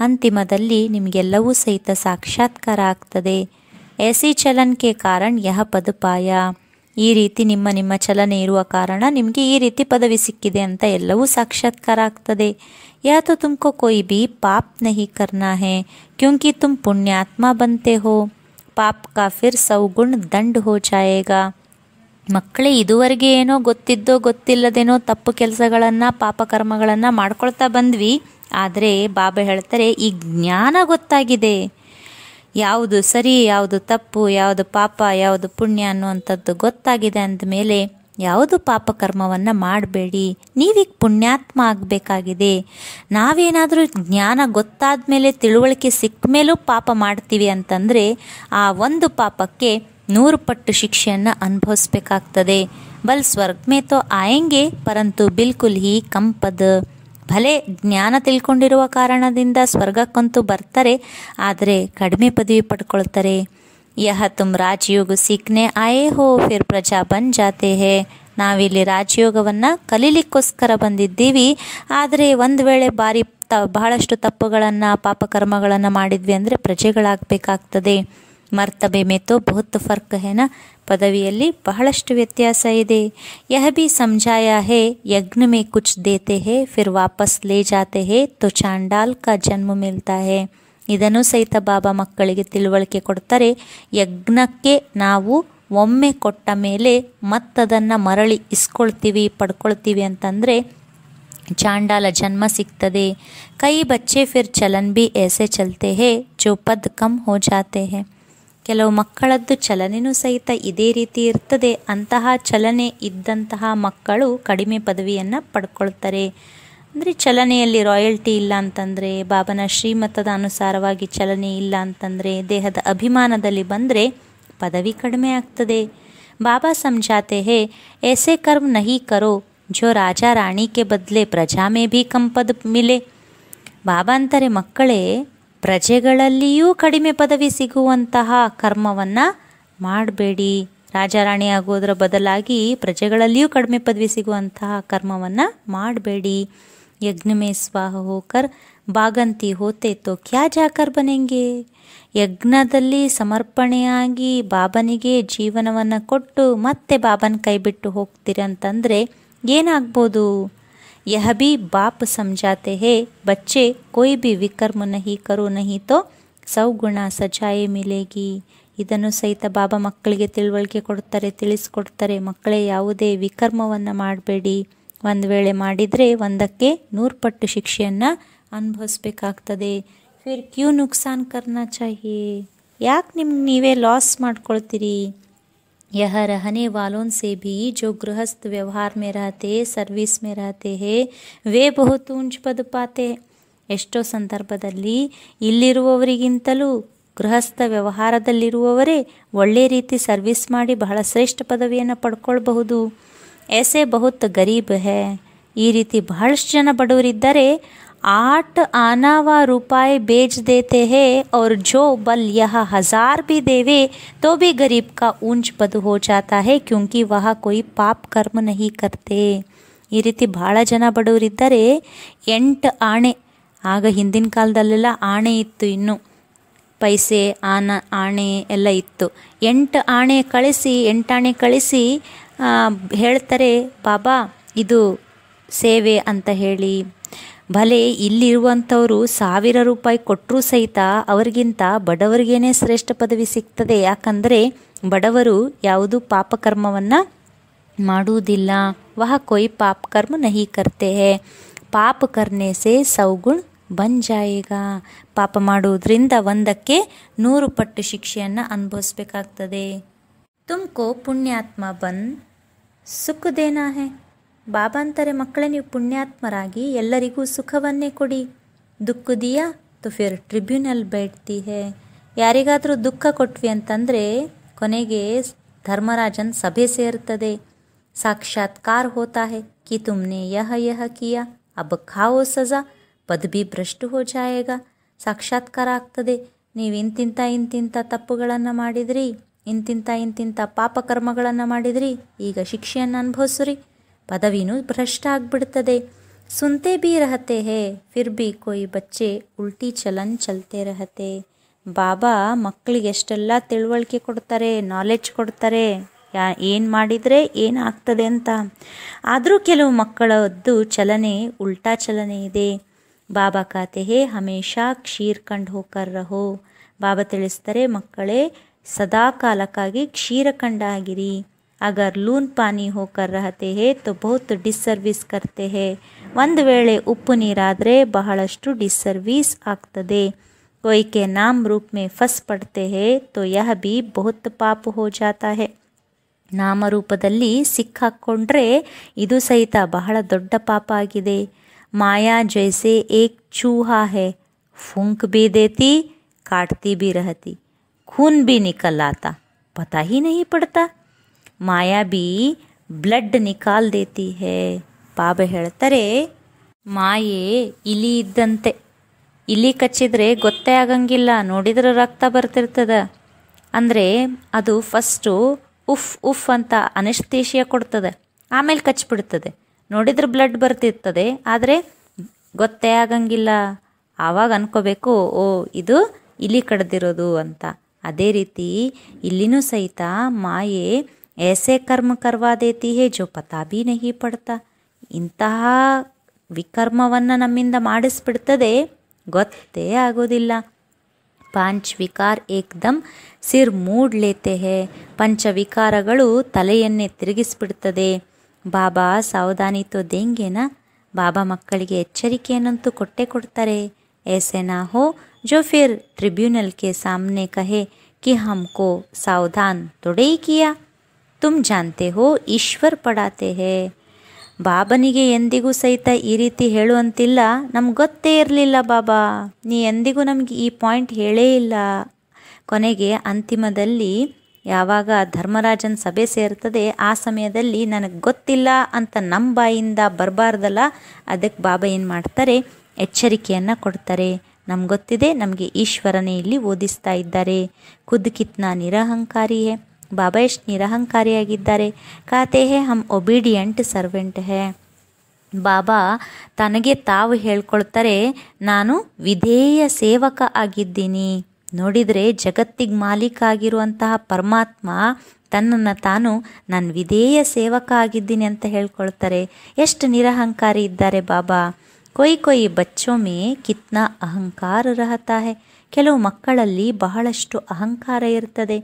ಅಂತಿಮದಲ್ಲಿ ನಿಮಗೆಲ್ಲವೂ ಸಹಿತ ಸಾಕ್ಷಾತ್ಕಾರ ಆಗ್ತದೆ. ऐसी ಚಲನ್ ಕೆ ಕಾರಣ ಯಹ ಪದ ಪಾಯ. ಈ ರೀತಿ ನಿಮ್ಮ ಚಲನೆ ಇರುವ ಕಾರಣ ನಿಮಗೆ ಈ ರೀತಿ ಪದವಿ ಸಿಕ್ಕಿದೆ ಅಂತ ಎಲ್ಲವೂ ಸಾಕ್ಷಾತ್ಕಾರ ಆಗ್ತದೆ. ಯಾ ತೋ ತುಮಕೋ ಕೋಯಿ ಭಿ ಪಾಪ್ ನಹಿ ಕರ್ನಾ ಹೇ ಕ್ಯೂಂಕಿ ತುಮ್ ಪುಣ್ಯಾತ್ಮ ಬಂತೆ ಹೋ. ಪಾಪ್ ಕಾ ಫಿರ್ 100 ಗುಣ ದಂಡ್ ಹೋ ಜಾಯೇಗಾ. ಮಕ್ಕಳೇ, ಇದುವರೆಗೆ ಏನೋ ಗೊತ್ತಿದ್ದೋ ಗೊತ್ತಿಲ್ಲದೇನೋ ತಪ್ಪು ಕೆಲಸಗಳನ್ನು ಪಾಪಕರ್ಮಗಳನ್ನು ಮಾಡ್ಕೊಳ್ತಾ ಬಂದ್ವಿ. ಆದರೆ ಬಾಬಾ ಹೇಳ್ತಾರೆ, ಈ ಜ್ಞಾನ ಗೊತ್ತಾಗಿದೆ, ಯಾವುದು ಸರಿ ಯಾವುದು ತಪ್ಪು, ಯಾವುದು ಪಾಪ ಯಾವುದು ಪುಣ್ಯ ಅನ್ನುವಂಥದ್ದು ಗೊತ್ತಾಗಿದೆ ಅಂದಮೇಲೆ ಯಾವುದು ಪಾಪಕರ್ಮವನ್ನು ಮಾಡಬೇಡಿ. ನೀವೀಗ ಪುಣ್ಯಾತ್ಮ ಆಗಬೇಕಾಗಿದೆ. ನಾವೇನಾದರೂ ಜ್ಞಾನ ಗೊತ್ತಾದ ಮೇಲೆ ತಿಳುವಳಿಕೆ ಸಿಕ್ಕ ಮೇಲೂ ಪಾಪ ಮಾಡ್ತೀವಿ ಅಂತಂದರೆ ಆ ಒಂದು ಪಾಪಕ್ಕೆ 100 ಪಟ್ಟು ಶಿಕ್ಷೆಯನ್ನು ಅನುಭವಿಸ್ಬೇಕಾಗ್ತದೆ. ಬಲ್ ಸ್ವರ್ಗ ಮೇ ತೋ ಆಯೆಂಗೆ ಪರಂತು ಬಿಲ್ಕುಲ್ ಹಿ ಕಮ್ ಪದ. ಭಲೆ ಜ್ಞಾನ ತಿಳ್ಕೊಂಡಿರುವ ಕಾರಣದಿಂದ ಸ್ವರ್ಗಕ್ಕಂತೂ ಬರ್ತಾರೆ, ಆದರೆ ಕಡಿಮೆ ಪದವಿ ಪಡ್ಕೊಳ್ತಾರೆ. ಯಹ ತುಮ್ ರಾಜಯೋಗ ಸೀಕ್ನೆ ಆಯೇ ಹೋ ಫಿರ್ ಪ್ರಜಾ ಬನ್ ಜಾತೆ ಹೇ. ನಾವಿಲ್ಲಿ ರಾಜಯೋಗವನ್ನು ಕಲೀಲಿಕ್ಕೋಸ್ಕರ ಬಂದಿದ್ದೀವಿ, ಆದರೆ ಒಂದು ವೇಳೆ ಬಹಳಷ್ಟು ತಪ್ಪುಗಳನ್ನು ಪಾಪಕರ್ಮಗಳನ್ನು ಮಾಡಿದ್ವಿ ಅಂದರೆ ಪ್ರಜೆಗಳಾಗಬೇಕಾಗ್ತದೆ. ಮರ್ತಬೆ ಮೇ ತೋ ಬಹುತ್ ಫರ್ಕ್ ಹೇನ. ಪದವಿಯಲ್ಲಿ ಬಹಳಷ್ಟು ವ್ಯತ್ಯಾಸ ಇದೆ. ಯಹ ಭಿ ಸಮझाया है यज्ञ में कुछ देते हैं फिर वापस ले जाते हैं तो चांडाल का जन्म मिलता है. ಇದನ್ನು ಸಹಿತ ಬಾಬಾ ಮಕ್ಕಳಿಗೆ ತಿಳುವಳಿಕೆ ಕೊಡ್ತಾರೆ. ಯಜ್ಞಕ್ಕೆ ನಾವು ಒಮ್ಮೆ ಕೊಟ್ಟ ಮೇಲೆ ಮತ್ತದನ್ನು ಮರಳಿ ಇಸ್ಕೊಳ್ತೀವಿ, ಪಡ್ಕೊಳ್ತೀವಿ ಅಂತಂದರೆ ಚಾಂಡಾಲ ಜನ್ಮ ಸಿಗ್ತದೆ. ಕೈ ಬಚ್ಚೆ ಫಿರ್ ಚಲನ್ ಬಿ ऐसे ಚಲ್ತೆ ಹೇ ಜೋ ಪದ್ ಕಮ್ ಹೋ ಜಾತೆ ಹೇ. ಕೆಲವು ಮಕ್ಕಳದ್ದು ಚಲನೆಯೂ ಸಹಿತ ಇದೇ ರೀತಿ ಇರ್ತದೆ. ಅಂತಹ ಚಲನೆ ಇದ್ದಂತಹ ಮಕ್ಕಳು ಕಡಿಮೆ ಪದವಿಯನ್ನು ಪಡ್ಕೊಳ್ತಾರೆ. ಅಂದರೆ ಚಲನೆಯಲ್ಲಿ ರಾಯಲ್ಟಿ ಇಲ್ಲ ಅಂತಂದರೆ, ಬಾಬನ ಶ್ರೀಮತದ ಅನುಸಾರವಾಗಿ ಚಲನೆ ಇಲ್ಲ ಅಂತಂದರೆ, ದೇಹದ ಅಭಿಮಾನದಲ್ಲಿ ಬಂದರೆ ಪದವಿ ಕಡಿಮೆ ಆಗ್ತದೆ. ಬಾಬಾ ಸಮझाते हैं ऐसे कर्म नहीं करो जो राजा रानी के बदले प्रजा में भी कम पद मिले. ಬಾಬಾ ಅಂತಾರೆ, ಮಕ್ಕಳೇ, ಪ್ರಜೆಗಳಲ್ಲಿಯೂ ಕಡಿಮೆ ಪದವಿ ಸಿಗುವಂತಹ ಕರ್ಮವನ್ನು ಮಾಡಬೇಡಿ. ರಾಜಾರಾಣಿ ಆಗೋದರ ಬದಲಾಗಿ ಪ್ರಜೆಗಳಲ್ಲಿಯೂ ಕಡಿಮೆ ಪದವಿ ಸಿಗುವಂತಹ ಕರ್ಮವನ್ನು ಮಾಡಬೇಡಿ. ಯಜ್ಞ ಮೇ ಸ್ವಾಹ ಹೋಕರ್ ಬಾಗಂತಿ ಹೋತೆ ತೋ ಕ್ಯಾ ಜಾಕರ್ ಬನೆಂಗೆ. ಯಜ್ಞದಲ್ಲಿ ಸಮರ್ಪಣೆಯಾಗಿ ಬಾಬನಿಗೆ ಜೀವನವನ್ನು ಕೊಟ್ಟು ಮತ್ತೆ ಬಾಬನ ಕೈ ಬಿಟ್ಟು ಹೋಗ್ತೀರಿ ಅಂತಂದರೆ ಏನಾಗ್ಬೋದು? यह भी बाप समझाते हैं बच्चे कोई भी विकर्म नहीं करो नहीं तो 100 गुना सजाए मिलेगी. ಇದನ್ನು ಸಹಿತ ಬಾಬಾ ಮಕ್ಕಳಿಗೆ ತಿಳುವಳಿಕೆ ಕೊಡ್ತಾರೆ, ತಿಳಿಸ್ಕೊಡ್ತಾರೆ. ಮಕ್ಕಳೇ, ಯಾವುದೇ ವಿಕರ್ಮವನ್ನು ಮಾಡಬೇಡಿ. ಒಂದು ವೇಳೆ ಮಾಡಿದರೆ 100ಕ್ಕೆ 100 ಪಟ್ಟು ಶಿಕ್ಷೆಯನ್ನು ಅನುಭವಿಸ್ಬೇಕಾಗ್ತದೆ. ಫಿರ್ ಕ್ಯೂ ನುಕ್ಸಾನ್ ಕರ್ನಾ ಚಾಹಿಯೇ. ಯಾಕೆ ನಿಮ್ಗೆ ನೀವೇ ಲಾಸ್ ಮಾಡ್ಕೊಳ್ತೀರಿ? यह रहने वालों से भी जो गृहस्थ व्यवहार में रहते, सर्विस में रहते हैं, वे बहुत ऊंच पद पाते हैं. ಎಷ್ಟೋ ಸಂದರ್ಭದಲ್ಲಿ ಇಲ್ಲಿರುವವರಿಗಿಂತಲೂ ಗೃಹಸ್ಥ ವ್ಯವಹಾರದಲ್ಲಿರುವವರೇ ಒಳ್ಳೆ ರೀತಿ ಸರ್ವಿಸ್ ಮಾಡಿ ಬಹಳ ಶ್ರೇಷ್ಠ ಪದವಿಯನ್ನು ಪಡ್ಕೊಳ್ಬಹುದು. ऐसे बहुत गरीब है. ಈ ರೀತಿ ಬಹಳಷ್ಟು ಜನ ಬಡವರಿದ್ದಾರೆ. 8 आना व रुपये बेच देते हैं और जो बल यह 1000 भी देवे तो भी गरीब का ऊंच पद हो जाता है क्योंकि वह कोई पाप कर्म नहीं करते. ಈ ರೀತಿ ಬಹಳ ಜನ ಬಡವರಿದ್ದಾರೆ. 8 ಆಣೆ, ಆಗ ಹಿಂದಿನ ಕಾಲದಲ್ಲೆಲ್ಲ ಆಣೆ ಇತ್ತು, ಇನ್ನು ಪೈಸೆ ಆಣೆ ಎಲ್ಲ ಇತ್ತು. 8 ಆಣೆ ಕಳಿಸಿ ಹೇಳ್ತಾರೆ, ಬಾಬಾ ಇದು ಸೇವೆ ಅಂತ ಹೇಳಿ. ಭಲೆ ಇಲ್ಲಿರುವಂಥವರು 1000 ರೂಪಾಯಿ ಕೊಟ್ಟರೂ ಸಹಿತ ಅವರಿಗಿಂತ ಬಡವರಿಗೇನೆ ಶ್ರೇಷ್ಠ ಪದವಿ ಸಿಗ್ತದೆ. ಯಾಕಂದರೆ ಬಡವರು ಯಾವುದೂ ಪಾಪಕರ್ಮವನ್ನು ಮಾಡುವುದಿಲ್ಲ. ವಹ ಕೊಯ್ ಪಾಪ ಕರ್ಮ ನಹಿ ಕರ್ತೆ ಹೇ. ಪಾಪ ಕರ್ನೆ ಸೆ 100 ಗುಣ ಬನ್ ಜಾಯೇಗಾ. ಪಾಪ ಮಾಡುವುದರಿಂದ 100ಕ್ಕೆ 100 ಪಟ್ಟು ಶಿಕ್ಷೆಯನ್ನು ಅನುಭವಿಸ್ಬೇಕಾಗ್ತದೆ. ತುಮ್ಕೋ ಪುಣ್ಯಾತ್ಮ ಬನ್ ಸುಖ ದೇನಾ ಹೇ. ಬಾಬಾ ಅಂತಾರೆ, ಮಕ್ಕಳೇ, ನೀವು ಪುಣ್ಯಾತ್ಮರಾಗಿ ಎಲ್ಲರಿಗೂ ಸುಖವನ್ನೇ ಕೊಡಿ. ದುಃಖ ದಿಯಾ ತೋ ಫಿರ್ ಟ್ರಿಬ್ಯುನಲ್ बैठती है. ಯಾರಿಗಾದರೂ ದುಃಖ ಕೊಟ್ವಿ ಅಂತಂದರೆ ಕೊನೆಗೆ ಧರ್ಮರಾಜನ್ ಸಭೆ ಸೇರ್ತದೆ. ಸಾಕ್ಷಾತ್ಕಾರ ಹೋತಾ ಹೇ ಕಿ ತುಮ್ನೆ ಯಹ ಕಿಯಾ ಅಬ್ ಖಾओ ಸಜಾ ಪದ್ ಭಿ ಭ್ರಷ್ಟ ಹೋ ಜಾಯೇಗಾ. ಸಾಕ್ಷಾತ್ಕಾರ ಆಗ್ತದೆ, ನೀವು ಇಂತಿಂಥ ತಪ್ಪುಗಳನ್ನು ಮಾಡಿದ್ರಿ, ಇಂತಿಂಥ ಪಾಪಕರ್ಮಗಳನ್ನು ಮಾಡಿದ್ರಿ, ಈಗ ಶಿಕ್ಷೆಯನ್ನು ಅನುಭವಿಸ್ರಿ, ಪದವಿನೂ ಭ್ರಷ್ಟ ಆಗಿಬಿಡ್ತದೆ. ಸುನ್ತೆ ಭೀ ರಹತೆ ಹೇ ಫಿರ್ ಭೀ ಕೋಯಿ ಬಚ್ಚೆ ಉಲ್ಟಿ ಚಲನ್ ಚಲ್ತೆ ರಹತೆ. ಬಾಬಾ ಮಕ್ಕಳಿಗೆ ಎಷ್ಟೆಲ್ಲ ತಿಳುವಳಿಕೆ ಕೊಡ್ತಾರೆ, ನಾಲೆಡ್ಜ್ ಕೊಡ್ತಾರೆ, ಏನು ಮಾಡಿದರೆ ಏನಾಗ್ತದೆ ಅಂತ. ಆದರೂ ಕೆಲವು ಮಕ್ಕಳದ್ದು ಚಲನೆ ಉಲ್ಟಾ ಚಲನೆ ಇದೆ. ಬಾಬಾ ಕಾತೆ ಹೇ ಹಮೇಶಾ ಕ್ಷೀರ್ ಕಂಡು ಹೋಕರ್ ರಹೋ. ಬಾಬಾ ತಿಳಿಸ್ತಾರೆ, ಮಕ್ಕಳೇ, ಸದಾ ಕಾಲಕ್ಕಾಗಿ ಕ್ಷೀರಖಂಡ ಆಗಿರಿ. ಅಗರ್ ಲೂನ್ ಪಾನಿ ಹೋಕರ್ ರಹತೆ ಹೇ ತೋ ಬಹುತ್ ಡಿಸ್ಸರ್ವಿಸ್ ಕರ್ತೆ ಹೇ. ಒಂದು ವೇಳೆ ಉಪ್ಪು ನೀರಾದರೆ ಬಹಳಷ್ಟು ಡಿಸ್ಸರ್ವಿಸ್ ಆಗ್ತದೆ. कोई के नाम रूप में फंस पड़ते हैं तो यह भी बहुत पाप हो जाता है. ನಾಮರೂಪದಲ್ಲಿ ಸಿಕ್ಕಾಕ್ಕೊಂಡ್ರೆ ಇದು ಸಹಿತ ಬಹಳ ದೊಡ್ಡ ಪಾಪ ಆಗಿದೆ. ಮಾಯಾ ಜೈಸೆ ಏಕ್ ಚೂಹಾ ಹೇ, ಫುಂಕ್ ಭೀ ದೇತಿ ಕಾಟ್ತಿ ಭೀ ರಹತಿ, ಖೂನ್ ಭೀ ನಿಕಲ್ ಆತಾ, ಪತಾ ಹಿ ನಹಿ ಪಡ್ತಾ. ಮಾಯಾ ಭೀ ಬ್ಲಡ್ ನಿಕಾಲ್ ದೇತಿ ಹೇ. ಬಾಬಾ ಹೇಳ್ತಾರೆ, ಮಾಯೆ ಇಲಿ ಇದ್ದಂತೆ. ಇಲಿ ಕಚ್ಚಿದ್ರೆ ಗೊತ್ತೇ ಆಗಂಗಿಲ್ಲ, ನೋಡಿದ್ರೆ ರಕ್ತ ಬರ್ತಿರ್ತದ. ಅಂದರೆ ಅದು ಫಸ್ಟು ಉಫ್ ಅಂತ ಅನೆಸ್ಥೇಷಿಯಾ ಕೊಡ್ತದೆ, ಆಮೇಲೆ ಕಚ್ಚಿಬಿಡ್ತದೆ. ನೋಡಿದ್ರೆ ಬ್ಲಡ್ ಬರ್ತಿರ್ತದೆ, ಆದರೆ ಗೊತ್ತೇ ಆಗಂಗಿಲ್ಲ. ಆವಾಗ ಅನ್ಕೋಬೇಕು, ಓ ಇದು ಇಲಿ ಕಡ್ದಿರೋದು ಅಂತ. ಅದೇ ರೀತಿ ಇಲ್ಲಿನೂ ಸಹಿತ ಮಾಯೆ ऐसे कर्म करवा देती है जो पता भी नहीं पड़ता. ಇಂತಹ ವಿಕರ್ಮವನ್ನು ನಮ್ಮಿಂದ ಮಾಡಿಸ್ಬಿಡ್ತದೆ, ಗೊತ್ತೇ ಆಗೋದಿಲ್ಲ. ಪಾಂಚ್ ವಿಕಾರ ಏಕ್ದಮ್ ಸಿರ್ ಮೂಡ್ ಲೇತೆ ಹೇ. ಪಂಚವಿಕಾರಗಳು ತಲೆಯನ್ನೇ ತಿರುಗಿಸ್ಬಿಡ್ತದೆ. ಬಾಬಾ ಸಾವಧಾನಿ ತೋ ದೇಂಗೆನಾ. ಬಾಬಾ ಮಕ್ಕಳಿಗೆ ಎಚ್ಚರಿಕೆಯನ್ನಂತೂ ಕೊಟ್ಟೇ ಕೊಡ್ತಾರೆ. ऐसे ना हो जो फिर ट्रिब्यूनल के सामने कहे कि हमको सावधान थोड़े ही किया, तुम जानते हो ईश्वर पढ़ाते हैं. ಬಾಬನಿಗೆ ಎಂದಿಗೂ ಸಹಿತ ಈ ರೀತಿ ಹೇಳುವಂತಿಲ್ಲ, ನಮ್ಗೆ ಗೊತ್ತೇ ಇರಲಿಲ್ಲ ಬಾಬಾ, ನೀ ಎಂದಿಗೂ ನಮಗೆ ಈ ಪಾಯಿಂಟ್ ಹೇಳೇ ಇಲ್ಲ. ಕೊನೆಗೆ ಅಂತಿಮದಲ್ಲಿ ಯಾವಾಗ ಧರ್ಮರಾಜನ ಸಭೆ ಸೇರ್ತದೆ ಆ ಸಮಯದಲ್ಲಿ ನನಗೆ ಗೊತ್ತಿಲ್ಲ ಅಂತ ನಮ್ಮ ಬಾಯಿಂದ ಬರಬಾರ್ದಲ್ಲ, ಅದಕ್ಕೆ ಬಾಬಾ ಏನು ಮಾಡ್ತಾರೆ, ಎಚ್ಚರಿಕೆಯನ್ನು ಕೊಡ್ತಾರೆ. ನಮ್ಗೆ ಗೊತ್ತಿದೆ, ನಮಗೆ ಈಶ್ವರನೇ ಇಲ್ಲಿ ಓದಿಸ್ತಾ ಇದ್ದಾರೆ. ಖುದ್ ಕಿತ್ನಾ ನಿರಹಂಕಾರಿ ಹೇ. ಬಾಬಾ ಎಷ್ಟು ನಿರಹಂಕಾರಿಯಾಗಿದ್ದಾರೆ. ಕಾತೆ ಹೇ ಹಮ್ ಒಬಿಡಿಯಂಟ್ ಸರ್ವೆಂಟ್ ಹೇ. ಬಾಬಾ ತನಗೆ ತಾವು ಹೇಳ್ಕೊಳ್ತಾರೆ, ನಾನು ವಿಧೇಯ ಸೇವಕ ಆಗಿದ್ದೀನಿ. ನೋಡಿದರೆ ಜಗತ್ತಿಗೆ ಮಾಲೀಕ ಆಗಿರುವಂತಹ ಪರಮಾತ್ಮ ತನ್ನನ್ನು ತಾನು ನಾನು ವಿಧೇಯ ಸೇವಕ ಆಗಿದ್ದೀನಿ ಅಂತ ಹೇಳ್ಕೊಳ್ತಾರೆ. ಎಷ್ಟು ನಿರಹಂಕಾರಿ ಇದ್ದಾರೆ ಬಾಬಾ. ಕೊಯ್ ಕೊಯ್ ಬಚ್ಚೋ ಮೇ ಕಿತ್ನಾ ಅಹಂಕಾರ ರಹತಾ ಹೈ. ಕೆಲವು ಮಕ್ಕಳಲ್ಲಿ ಬಹಳಷ್ಟು ಅಹಂಕಾರ ಇರ್ತದೆ.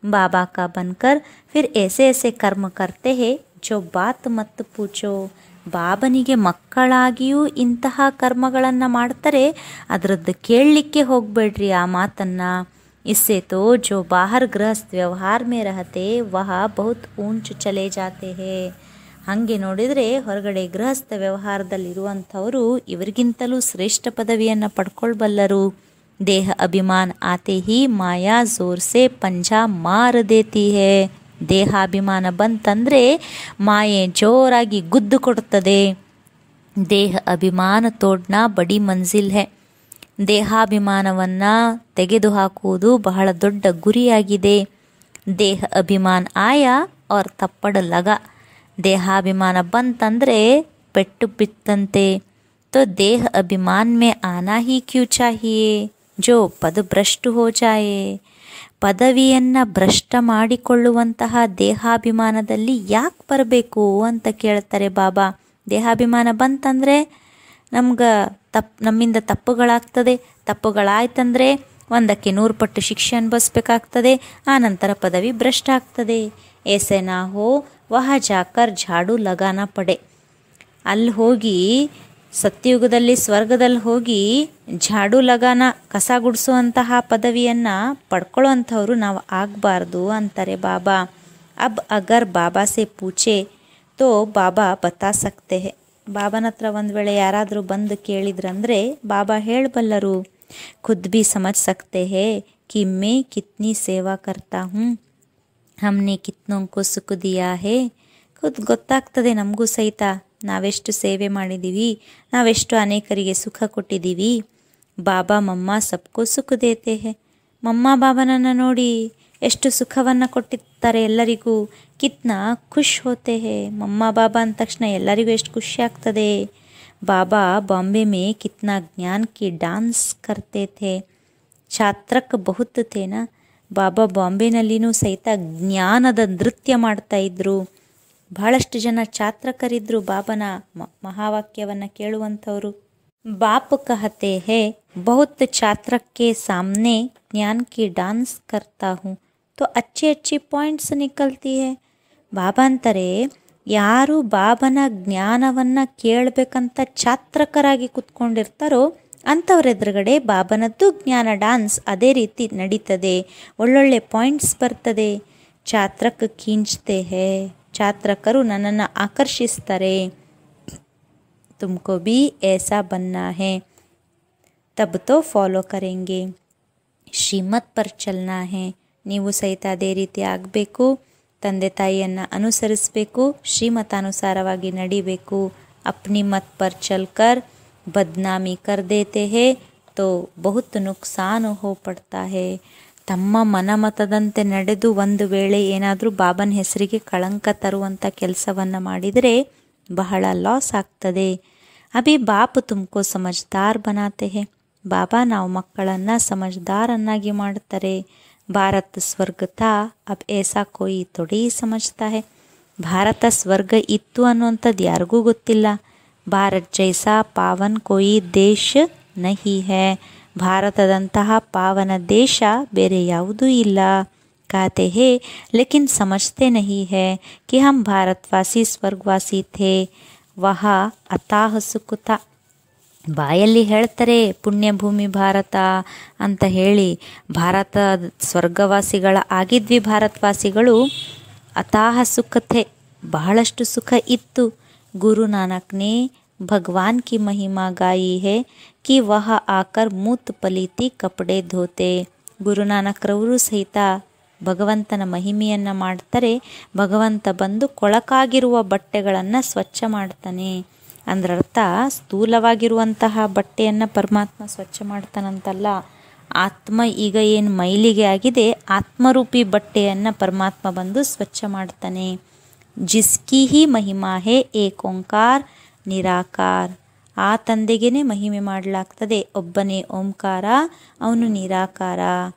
ಬಾಬಾ ಕಾ ಬನ್ಕರ್ ಫಿರ್ ऐसे ऐसे ಕರ್ಮ ಕರ್ತೆ ಹೇ ಜೋ ಬಾತ್ ಮತ್ ಪೂಚೋ. ಬಾಬನಿಗೆ ಮಕ್ಕಳಾಗಿಯೂ ಇಂತಹ ಕರ್ಮಗಳನ್ನು ಮಾಡ್ತಾರೆ, ಅದರದ್ದು ಕೇಳಲಿಕ್ಕೆ ಹೋಗಬೇಡ್ರಿ ಆ ಮಾತನ್ನು. इससे तो जो बाहर गृहस्थ व्यवहार में रहते वह बहुत ऊंच चले जाते हैं. ಹಾಗೆ ನೋಡಿದರೆ ಹೊರಗಡೆ ಗೃಹಸ್ಥ ವ್ಯವಹಾರದಲ್ಲಿರುವಂಥವರು ಇವರಿಗಿಂತಲೂ ಶ್ರೇಷ್ಠ ಪದವಿಯನ್ನು ಪಡ್ಕೊಳ್ಬಲ್ಲರು. ದೇಹ ಅಭಿಮಾನ ಆತೆ ಹಿ ಮಾಯಾ ಜೋರ್ ಸೆ ಪಂಜಾ ಮಾರ್ ದೇತಿ ಹೇ. ದೇಹಾಭಿಮಾನ ಬಂತಂದರೆ ಮಾಯೆ ಜೋರಾಗಿ ಗುದ್ದು ಕೊಡುತ್ತದೆ. ದೇಹ ಅಭಿಮಾನ ತೋಡ್ನಾ ಬಡಿ ಮಂಜಿಲ್ ಹೇ. ದೇಹಾಭಿಮಾನವನ್ನು ತೆಗೆದುಹಾಕುವುದು ಬಹಳ ದೊಡ್ಡ ಗುರಿಯಾಗಿದೆ. ದೇಹ ಅಭಿಮಾನ ಆಯಾ और ಥಪ್ಪಡ ಲಗ. ದೇಹಾಭಿಮಾನ ಬಂತಂದರೆ ಪೆಟ್ಟು ಬಿತ್ತಂತೆ. तो देह अभिमान में आना ही क्यों चाहिए जो ಪದ ಭ್ರಷ್ಟ ಹೋ ಜಾಯೆ. ಪದವಿಯನ್ನು ಭ್ರಷ್ಟ ಮಾಡಿಕೊಳ್ಳುವಂತಹ ದೇಹಾಭಿಮಾನದಲ್ಲಿ ಯಾಕೆ ಬರಬೇಕು ಅಂತ ಕೇಳ್ತಾರೆ ಬಾಬಾ. ದೇಹಾಭಿಮಾನ ಬಂತಂದರೆ ನಮ್ಗೆ ನಮ್ಮಿಂದ ತಪ್ಪುಗಳಾಗ್ತದೆ. ತಪ್ಪುಗಳಾಯ್ತಂದರೆ 100ಕ್ಕೆ 100 ಪಟ್ಟು ಶಿಕ್ಷೆ ಅನುಭವಿಸ್ಬೇಕಾಗ್ತದೆ. ಆ ನಂತರ ಪದವಿ ಭ್ರಷ್ಟ ಆಗ್ತದೆ. ऐसे ना हो ವಹ ಜಾಕರ್ ಝಾಡು ಲಗಾನ ಪಡೆ. ಅಲ್ಲಿ ಹೋಗಿ ಸತ್ಯಯುಗದಲ್ಲಿ ಸ್ವರ್ಗದಲ್ಲಿ ಹೋಗಿ ಝಾಡು ಲಗಾನ ಕಸ ಗುಡಿಸುವಂತಹ ಪದವಿಯನ್ನು ಪಡ್ಕೊಳ್ಳುವಂಥವ್ರು ನಾವು ಆಗಬಾರ್ದು ಅಂತಾರೆ ಬಾಬಾ. ಅಬ್ ಅಗರ್ ಬಾಬಾ ಸೆ ಪೂಚೆ ತೋ ಬಾಬಾ ಬತಾ ಸಕ್ತೆ ಹೇ. ಬಾಬನ ಹತ್ರ ಒಂದು ವೇಳೆ ಯಾರಾದರೂ ಬಂದು ಕೇಳಿದ್ರಂದರೆ ಬಾಬಾ ಹೇಳಬಲ್ಲರು. ಖುದ್ ಭಿ ಸಮಜ್ ಸಕ್ತೆ ಹೇ ಕಿ ಮೇ ಕಿತ್ನಿ ಸೇವಾ ಕರ್ತಾ ಹೂँ, ಹಮ್ನೆ ಕಿತ್ನೋಂಕೋ ಸುಖ ದಿಯಾ ಹೇ. ಖುದ್ ಗೊತ್ತಾಗ್ತದೆ ನಮಗೂ ಸಹಿತ ನಾವೆಷ್ಟು ಸೇವೆ ಮಾಡಿದ್ದೀವಿ, ನಾವೆಷ್ಟು ಅನೇಕರಿಗೆ ಸುಖ ಕೊಟ್ಟಿದ್ದೀವಿ. ಬಾಬಾ ಮಮ್ಮ ಸಬ್ಕೋ ಸುಖ ದೇತೆ ಹೇ. ಮಮ್ಮ ಬಾಬನನ್ನು ನೋಡಿ ಎಷ್ಟು ಸುಖವನ್ನು ಕೊಟ್ಟಿರ್ತಾರೆ ಎಲ್ಲರಿಗೂ. ಕಿತ್ನಾ ಖುಷ್ ಹೋತೆ ಹೇ. ಮಮ್ಮ ಬಾಬಾ ಅಂದ ತಕ್ಷಣ ಎಲ್ಲರಿಗೂ ಎಷ್ಟು ಖುಷಿ ಆಗ್ತದೆ. ಬಾಬಾ ಬಾಂಬೆ ಮೇ ಕಿತ್ನಾ ಜ್ಞಾನ್ ಕಿ ಡಾನ್ಸ್ ಕರ್ತೆ ಥೇ. ಛಾತ್ರಕ್ ಬಹುತ್ ಥೇನಾ. ಬಾಬಾ ಬಾಂಬೆನಲ್ಲಿನೂ ಸಹಿತ ಜ್ಞಾನದ ನೃತ್ಯ ಮಾಡ್ತಾ ಇದ್ರು. ಬಹಳಷ್ಟು ಜನ ಛಾತ್ರಕರಿದ್ರು ಬಾಬನ ಮಹಾವಾಕ್ಯವನ್ನು ಕೇಳುವಂಥವ್ರು. ಬಾಪ್ ಕಹತೆ ಹೇ ಬಹುತ್ ಛಾತ್ರಕ್ಕೆ ಸಾಮ್ನೆ ಜ್ಞಾನ್ ಕಿ ಡಾನ್ಸ್ ಕರ್ತಾ ಹೂँ ತೋ ಅಚ್ಚಿ ಅಚ್ಚಿ ಪಾಯಿಂಟ್ಸ್ ನಿಕಲ್ತಿ ಹೇ. ಬಾಬಾ ಅಂತಾರೆ, ಯಾರು ಬಾಬನ ಜ್ಞಾನವನ್ನು ಕೇಳಬೇಕಂತ ಛಾತ್ರಕರಾಗಿ ಕುತ್ಕೊಂಡಿರ್ತಾರೋ ಅಂಥವ್ರ ಎದುರುಗಡೆ ಬಾಬನದ್ದು ಜ್ಞಾನ ಡಾನ್ಸ್ ಅದೇ ರೀತಿ ನಡೀತದೆ. ಒಳ್ಳೊಳ್ಳೆ ಪಾಯಿಂಟ್ಸ್ ಬರ್ತದೆ. ಛಾತ್ರಕ್ ಖೀಂಚ್ತೆ ಹೇ. ಛಾತ್ರಕರು ನನ್ನನ್ನು ಆಕರ್ಷಿಸ್ತಾರೆ. ತುಮಕೋ ಭಿ ऐसा बनना है तब तो ಫಾಲೋ ಕರೆಂಗೆ. ಶ್ರೀಮತ್ ಪರ್ ಚಲ್ನಾ ಹೇ. ನೀವು ಸಹಿತ ಅದೇ ರೀತಿ ಆಗಬೇಕು. ತಂದೆ ತಾಯಿಯನ್ನು ಅನುಸರಿಸಬೇಕು. ಶ್ರೀಮತಾನುಸಾರವಾಗಿ ನಡಿಬೇಕು. ಅಪ್ನಿ ಮತ್ ಪರ್ ಚಲ್ಕರ್ ಬದ್ನಾಮಿ ಕರ್ ದೇತೆ ಹೇ ತೋ ಬಹುತ್ ನುಕ್ಸಾನ್ ಹೋ ಪಡ್ತಾ ಹೇ. ತಮ್ಮ ಮನಮತದಂತೆ ನಡೆದು ಒಂದು ವೇಳೆ ಏನಾದರೂ ಬಾಬನ ಹೆಸರಿಗೆ ಕಳಂಕ ತರುವಂಥ ಕೆಲಸವನ್ನು ಮಾಡಿದರೆ ಬಹಳ ಲಾಸ್ ಆಗ್ತದೆ. ಅಭಿ ಬಾಪ್ ತುಮಕೋ ಸಮಜ್ದಾರ್ ಬನಾತೆ ಹೇ. ಬಾಬಾ ನಾವು ಮಕ್ಕಳನ್ನು ಸಮಜ್ದಾರನ್ನಾಗಿ ಮಾಡ್ತಾರೆ. ಭಾರತ ಸ್ವರ್ಗ ಥಾ ಅಬ್ ಏಸಾ ಕೋಯಿ ತೊಡಿ ಸಮಜ್ತಾ ಹೇ. ಭಾರತ ಸ್ವರ್ಗ ಇತ್ತು ಅನ್ನುವಂಥದ್ದು ಯಾರಿಗೂ ಗೊತ್ತಿಲ್ಲ. ಭಾರತ್ ಜೈಸಾ ಪಾವನ್ ಕೋಯಿ ದೇಶ ನಹಿ ಹೇ. ಭಾರತದಂತಹ ಪಾವನ ದೇಶ ಬೇರೆ ಯಾವುದೂ ಇಲ್ಲ. कहते हैं लेकिन समझते नहीं है कि हम भारतवासी स्वर्गवासी थे, वहाँ अथाह सुख था. ಬಾಯಲ್ಲಿ ಹೇಳ್ತಾರೆ ಪುಣ್ಯಭೂಮಿ ಭಾರತ ಅಂತ ಹೇಳಿ, ಭಾರತ ಸ್ವರ್ಗವಾಸಿಗಳ ಆಗಿದ್ವಿ ಭಾರತವಾಸಿಗಳು. ಅಥಾಹ ಸುಖತೆ, ಬಹಳಷ್ಟು ಸುಖ ಇತ್ತು. ಗುರು ನಾನಕ್ನೇ ಭಗವಾನ್ ಕಿ ಮಹಿಮಾ ಗಾಯಿ ಹೇ ಕಿ ವಹ ಆಕರ್ ಮೂತ್ ಪಲೀತಿ ಕಪಡೆ ಧೋತೆ. ಗುರುನಾನಕ್ರವರು ಸಹಿತ ಭಗವಂತನ ಮಹಿಮೆಯನ್ನು ಮಾಡ್ತಾರೆ. ಭಗವಂತ ಬಂದು ಕೊಳಕಾಗಿರುವ ಬಟ್ಟೆಗಳನ್ನು ಸ್ವಚ್ಛ ಮಾಡ್ತಾನೆ. ಅಂದ್ರರ್ಥ ಸ್ಥೂಲವಾಗಿರುವಂತಹ ಬಟ್ಟೆಯನ್ನು ಪರಮಾತ್ಮ ಸ್ವಚ್ಛ ಮಾಡ್ತಾನಂತಲ್ಲ. ಆತ್ಮ ಈಗ ಏನು ಮೈಲಿಗೆ ಆಗಿದೆ, ಆತ್ಮರೂಪಿ ಬಟ್ಟೆಯನ್ನು ಪರಮಾತ್ಮ ಬಂದು ಸ್ವಚ್ಛ ಮಾಡ್ತಾನೆ. ಜಿಸ್ಕಿ ಹಿ ಮಹಿಮಾ ಹೇ ಏಕ್ ಓಂಕಾರ ನಿರಾಕಾರ. ಆ ತಂದೆಗೇ ಮಹಿಮೆ ಮಾಡಲಾಗ್ತದೆ. ಒಬ್ಬನೇ ಓಂಕಾರ, ಅವನು ನಿರಾಕಾರ.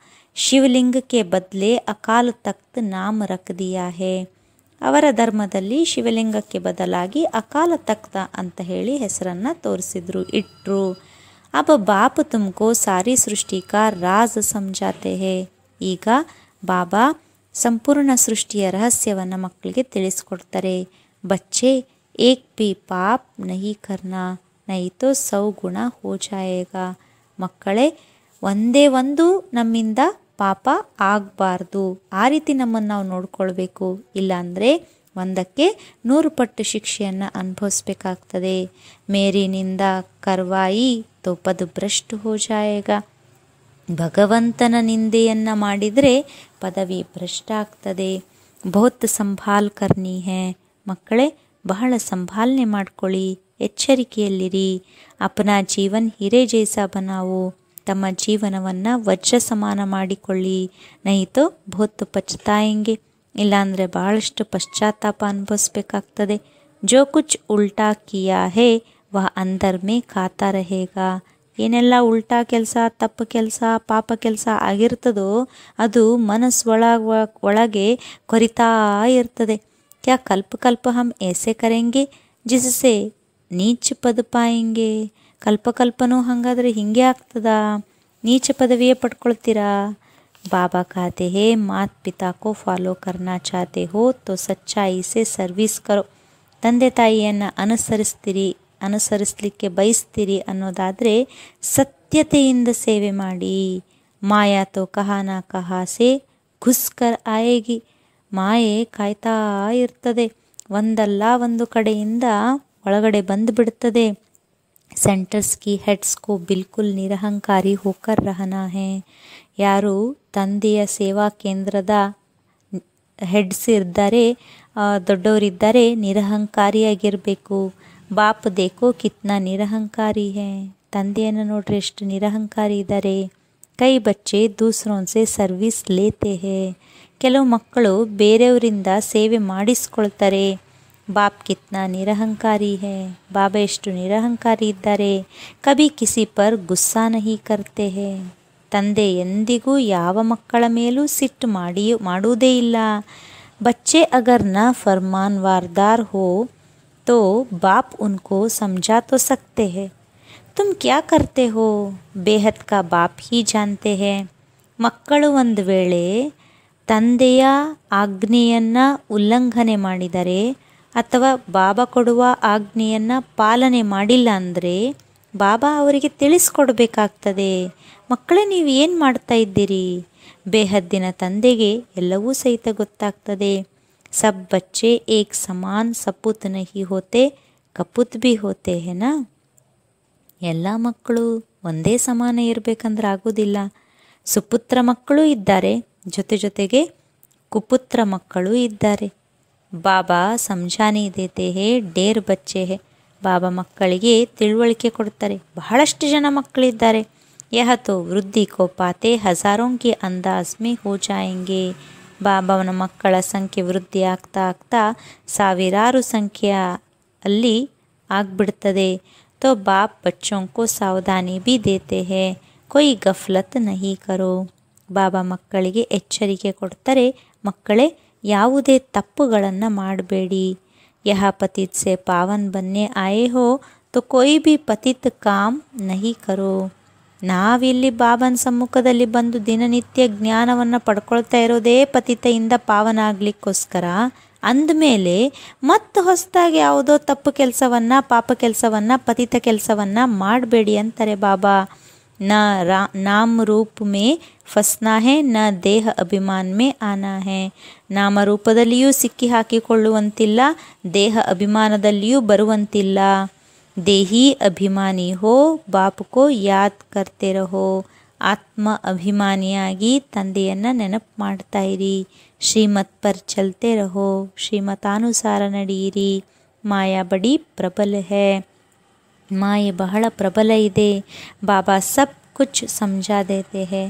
ಶಿವಲಿಂಗಕ್ಕೆ ಬದಲೇ ಅಕಾಲ ತಖ್ತ್ ನಾಮ ರಖ್ ದಿಯಾ ಹೇ. ಅವರ ಧರ್ಮದಲ್ಲಿ ಶಿವಲಿಂಗಕ್ಕೆ ಬದಲಾಗಿ ಅಕಾಲ ತಖ್ತ ಅಂತ ಹೇಳಿ ಹೆಸರನ್ನು ತೋರಿಸಿದ್ರು, ಇಟ್ಟರು. ಅಬ ಬಾಪ್ ತುಮಕೋ ಸಾರಿ ಸೃಷ್ಟಿ ಕಾ ರಾಜ್ ಸಮಜಾತೆ ಹೇ. ಈಗ ಬಾಬಾ ಸಂಪೂರ್ಣ ಸೃಷ್ಟಿಯ ರಹಸ್ಯವನ್ನು ಮಕ್ಕಳಿಗೆ ತಿಳಿಸ್ಕೊಡ್ತಾರೆ. ಬಚ್ಚೆ ಏಕ್ ಬಿ ಪಾಪ್ ನಹಿ ಕರ್ನಾ ನಹಿ ತೋ 100 ಗುಣ ಹೋ ಜಾಯೇಗಾ. ಮಕ್ಕಳೇ, ಒಂದೇ ಒಂದು ನಮ್ಮಿಂದ ಪಾಪ ಆಗಬಾರ್ದು. ಆ ರೀತಿ ನಮ್ಮನ್ನು ನಾವು ನೋಡ್ಕೊಳ್ಬೇಕು. ಇಲ್ಲಾಂದರೆ 100ಕ್ಕೆ 100 ಪಟ್ಟು ಶಿಕ್ಷೆಯನ್ನು ಅನುಭವಿಸ್ಬೇಕಾಗ್ತದೆ. ಮೇರಿನಿಂದ ಕರ್ವಾಯಿ ತೋ ಪದ್ ಭ್ರಷ್ಟ ಹೋ ಜಾಯೇಗಾ. ಭಗವಂತನ ನಿಂದೆಯನ್ನು ಮಾಡಿದರೆ ಪದವಿ ಭ್ರಷ್ಟ ಆಗ್ತದೆ. ಬಹುತ್ ಸಂಭಾಲ್ ಕರ್ನಿ ಹೇ. ಮಕ್ಕಳೇ, ಬಹಳ ಸಂಭಾಲನೆ ಮಾಡ್ಕೊಳ್ಳಿ, ಎಚ್ಚರಿಕೆಯಲ್ಲಿರಿ. ಅಪನಾ ಜೀವನ್ ಹಿರೇ ಜೈಸಾ ಬನಾವು. ತಮ್ಮ ಜೀವನವನ್ನು ವಜ್ರ ಸಮಾನ ಮಾಡಿಕೊಳ್ಳಿ. ನಹಿತೋ ಬಹುತ್ ಪಚ್ತಾಯಂಗೆ. ಇಲ್ಲಾಂದರೆ ಬಹಳಷ್ಟು ಪಶ್ಚಾತ್ತಾಪ ಅನುಭವಿಸ್ಬೇಕಾಗ್ತದೆ. ಜೋ ಕುಚ್ ಉಲ್ಟಾ ಕಿಯಾ ಹೇ ವಹ ಅಂದರ್ ಮೇ ಖಾತಾ ರಹೇಗಾ. ಏನೆಲ್ಲ ಉಲ್ಟಾ ಕೆಲಸ, ತಪ್ಪು ಕೆಲಸ, ಪಾಪ ಕೆಲಸ ಆಗಿರ್ತದೋ ಅದು ಒಳಗೆ ಕೊರಿತಾ ಇರ್ತದೆ. ಕ್ಯಾ ಕಲ್ಪ ಹಮ್ ಏಸೆ ಕರೆಂಗೆ ಜಿಸಸೆ ನೀಚ ಪದ ಪಾಯಂಗೆ. ಕಲ್ಪನೂ ಹಾಗಾದರೆ ಹಿಂಗೆ ಆಗ್ತದ, ನೀಚ ಪದವಿಯೇ ಪಡ್ಕೊಳ್ತೀರಾ. ಬಾಬಾ कहते हैं मात पिता को फॉलो करना चाहते हो तो सच्चाई से ಸರ್ವಿಸ್ ಕರೋ. ತಂದೆ ತಾಯಿಯನ್ನು ಅನುಸರಿಸಲಿಕ್ಕೆ ಬಯಸ್ತೀರಿ ಅನ್ನೋದಾದರೆ ಸತ್ಯತೆಯಿಂದ ಸೇವೆ ಮಾಡಿ. ಮಾಯಾ ತೋ ಕಹಾನ ಕಹಾಸೆ ಘುಸ್ಕರ್ ಆಯೇಗಿ. ಮಾಯೆ ಕಾಯ್ತಾ ಇರ್ತದೆ, ಒಂದಲ್ಲ ಒಂದು ಕಡೆಯಿಂದ ಒಳಗಡೆ ಬಂದು ಬಿಡ್ತದೆ. सेंटर्स की हेड्स को बिल्कुल निरहंकारी होकर रहना है. ಯಾರು ತಂದೆಯ ಸೇವಾ ಕೇಂದ್ರದ ಹೆಡ್ಸ್ ಇದ್ದಾರೆ, ದೊಡ್ಡವರಿದ್ದಾರೆ, ನಿರಹಂಕಾರಿಯಾಗಿರಬೇಕು. ಬಾಪ್ ದೇಖೋ ಕಿತ್ನಾ ನಿರಹಂಕಾರಿ ಹೇ. ತಂದೆಯನ್ನು ನೋಡ್ರಿ ಎಷ್ಟು ನಿರಹಂಕಾರಿ ಇದ್ದಾರೆ. ಕೈ ಬಚ್ಚೆ ದೂಸರೋನ್ಸೆ ಸರ್ವಿಸ್ ಲೇತೆ ಹೇ. ಕೆಲವು ಮಕ್ಕಳು ಬೇರೆಯವರಿಂದ ಸೇವೆ ಮಾಡಿಸ್ಕೊಳ್ತಾರೆ. ಬಾಪ್ ಕಿತ್ನಾ ನಿರಹಂಕಾರಿ ಹೇ. ಬಾಬಾ ಎಷ್ಟು ನಿರಹಂಕಾರಿ ಇದ್ದಾರೆ. ಕಭಿ ಕಿಸಿ ಪರ್ ಗುಸ್ಸಾ ನಹಿ ಕರ್ತೆ ಹೇ. ತಂದೆ ಎಂದಿಗೂ ಯಾವ ಮಕ್ಕಳ ಮೇಲೂ ಸಿಟ್ಟು ಮಾಡುವುದೇ ಇಲ್ಲ. ಬಚ್ಚೆ ಅಗರ್ ನ ಫರ್ಮಾನ್ವಾರ್ದಾರ್ ಹೋ ತೋ ಬಾಪ್ ಉನ್ಕೋ ಸಮझा तो सकते हैं. तुम क्या करते हो ಬೇಹದ್ ಕಾ ಬಾಪ್ ಹಿ ಜಾನ್ತೆ ಹೇ. ಮಕ್ಕಳು ಒಂದು ವೇಳೆ ತಂದೆಯ ಆಜ್ಞೆಯನ್ನು ಉಲ್ಲಂಘನೆ ಮಾಡಿದರೆ ಅಥವಾ ಬಾಬಾ ಕೊಡುವ ಆಜ್ಞೆಯನ್ನು ಪಾಲನೆ ಮಾಡಿಲ್ಲ ಅಂದರೆ ಬಾಬಾ ಅವರಿಗೆ ತಿಳಿಸ್ಕೊಡ್ಬೇಕಾಗ್ತದೆ. ಮಕ್ಕಳೇ, ನೀವು ಏನು ಮಾಡ್ತಾ ಇದ್ದೀರಿ? ಬೇಹದ್ದಿನ ತಂದೆಗೆ ಎಲ್ಲವೂ ಸಹಿತ ಗೊತ್ತಾಗ್ತದೆ. ಸಬ್ ಬಚ್ಚೆ ಏಕ್ ಸಮಾನ್ ಸಪುತ್ ನಹಿ ಹೋತೆ ಕಪುತ್ ಭಿ ಹೋತೆ ಹೇನಾ. ಎಲ್ಲ ಮಕ್ಕಳು ಒಂದೇ ಸಮಾನ ಇರಬೇಕಂದ್ರೆ ಆಗೋದಿಲ್ಲ. ಸುಪುತ್ರ ಮಕ್ಕಳು ಇದ್ದಾರೆ, ಜೊತೆಗೆ ಕುಪುತ್ರ ಮಕ್ಕಳು ಇದ್ದಾರೆ. ಬಾಬಾ ಸಮझाने देते हैं ढेर बच्चे हैं. ಬಾಬಾ ಮಕ್ಕಳಿಗೆ ತಿಳುವಳಿಕೆ ಕೊಡ್ತಾರೆ. ಬಹಳಷ್ಟು ಜನ ಮಕ್ಕಳಿದ್ದಾರೆ. ಯಹ ತೋ ವೃದ್ಧಿ ಕೋ ಪಾತೆ ಹಜಾರೋಂ ಕಿ ಅಂದಾಜ್ ಮೇ ಹೋ ಜಾಯೆಂಗೆ. ಬಾಬಾವನ ಮಕ್ಕಳ ಸಂಖ್ಯೆ ವೃದ್ಧಿ ಆಗ್ತಾ ಆಗ್ತಾ ಸಾವಿರಾರು ಸಂಖ್ಯೆಯ ಅಲ್ಲಿ ಆಗ್ಬಿಡ್ತದೆ. ತೋ ಬಾಪ್ ಬಚ್ಚೋಂ ಕೋ ಸಾವಧಾನಿ ಭಿ ದೇತೆ ಹೇ ಕೊಯ್ ಗಫ್ಲತ್ ನಹಿ ಕರೋ. ಬಾಬಾ ಮಕ್ಕಳಿಗೆ ಎಚ್ಚರಿಕೆ ಕೊಡ್ತಾರೆ, ಮಕ್ಕಳೇ ಯಾವುದೇ ತಪ್ಪುಗಳನ್ನು ಮಾಡಬೇಡಿ. ಯಹ ಪತಿತ್ ಸೆ ಪಾವನ್ ಬನ್ನೆ ಆಯೇ ಹೋ ತೋ ಕೊಯ್ ಭಿ ಪತಿತ್ ಕಾಮ್ ನಹಿ ಕರೋ. ನಾವಿಲ್ಲಿ ಬಾಬನ ಸಮ್ಮುಖದಲ್ಲಿ ಬಂದು ದಿನನಿತ್ಯ ಜ್ಞಾನವನ್ನು ಪಡ್ಕೊಳ್ತಾ ಇರೋದೇ ಪತಿತೆಯಿಂದ ಪಾವನ ಆಗಲಿಕ್ಕೋಸ್ಕರ. ಅಂದಮೇಲೆ ಮತ್ತು ಹೊಸದಾಗಿ ಯಾವುದೋ ತಪ್ಪು ಕೆಲಸವನ್ನು, ಪಾಪ ಕೆಲಸವನ್ನು, ಪತಿತ ಕೆಲಸವನ್ನು ಮಾಡಬೇಡಿ ಅಂತಾರೆ ಬಾಬಾ. ನಾಮ ರೂಪ ಮೇ ಫಸ್ನಾ ಹೇ, ನ ದೇಹ ಅಭಿಮಾನ ಮೇ ಆನಾ ಹೇ. ನಾಮರೂಪದಲ್ಲಿಯೂ ಸಿಕ್ಕಿ ಹಾಕಿಕೊಳ್ಳುವಂತಿಲ್ಲ, ದೇಹ ಅಭಿಮಾನದಲ್ಲಿಯೂ ಬರುವಂತಿಲ್ಲ. ದೇಹಿ ಅಭಿಮಾನಿ ಹೋ, ಬಾಪುಕೋ ಯಾದ್ ಕರ್ತೆ ರಹೋ. ಆತ್ಮ ಅಭಿಮಾನಿಯಾಗಿ ತಂದೆಯನ್ನು ನೆನಪು ಮಾಡ್ತಾ ಇರಿ. ಶ್ರೀಮತ್ ಪರ್ ಚಲ್ತೆ ರಹೋ, ಶ್ರೀಮತಾನುಸಾರ ನಡೆಯಿರಿ. ಮಾಯಾ ಬಡಿ ಪ್ರಬಲ ಹೇ, ಮಾಯೆ ಬಹಳ ಪ್ರಬಲ ಇದೆ. ಬಾಬಾ ಸಬ್ ಕುಚ್ ಸಮಜಾ ದೇತೆ ಹೇ.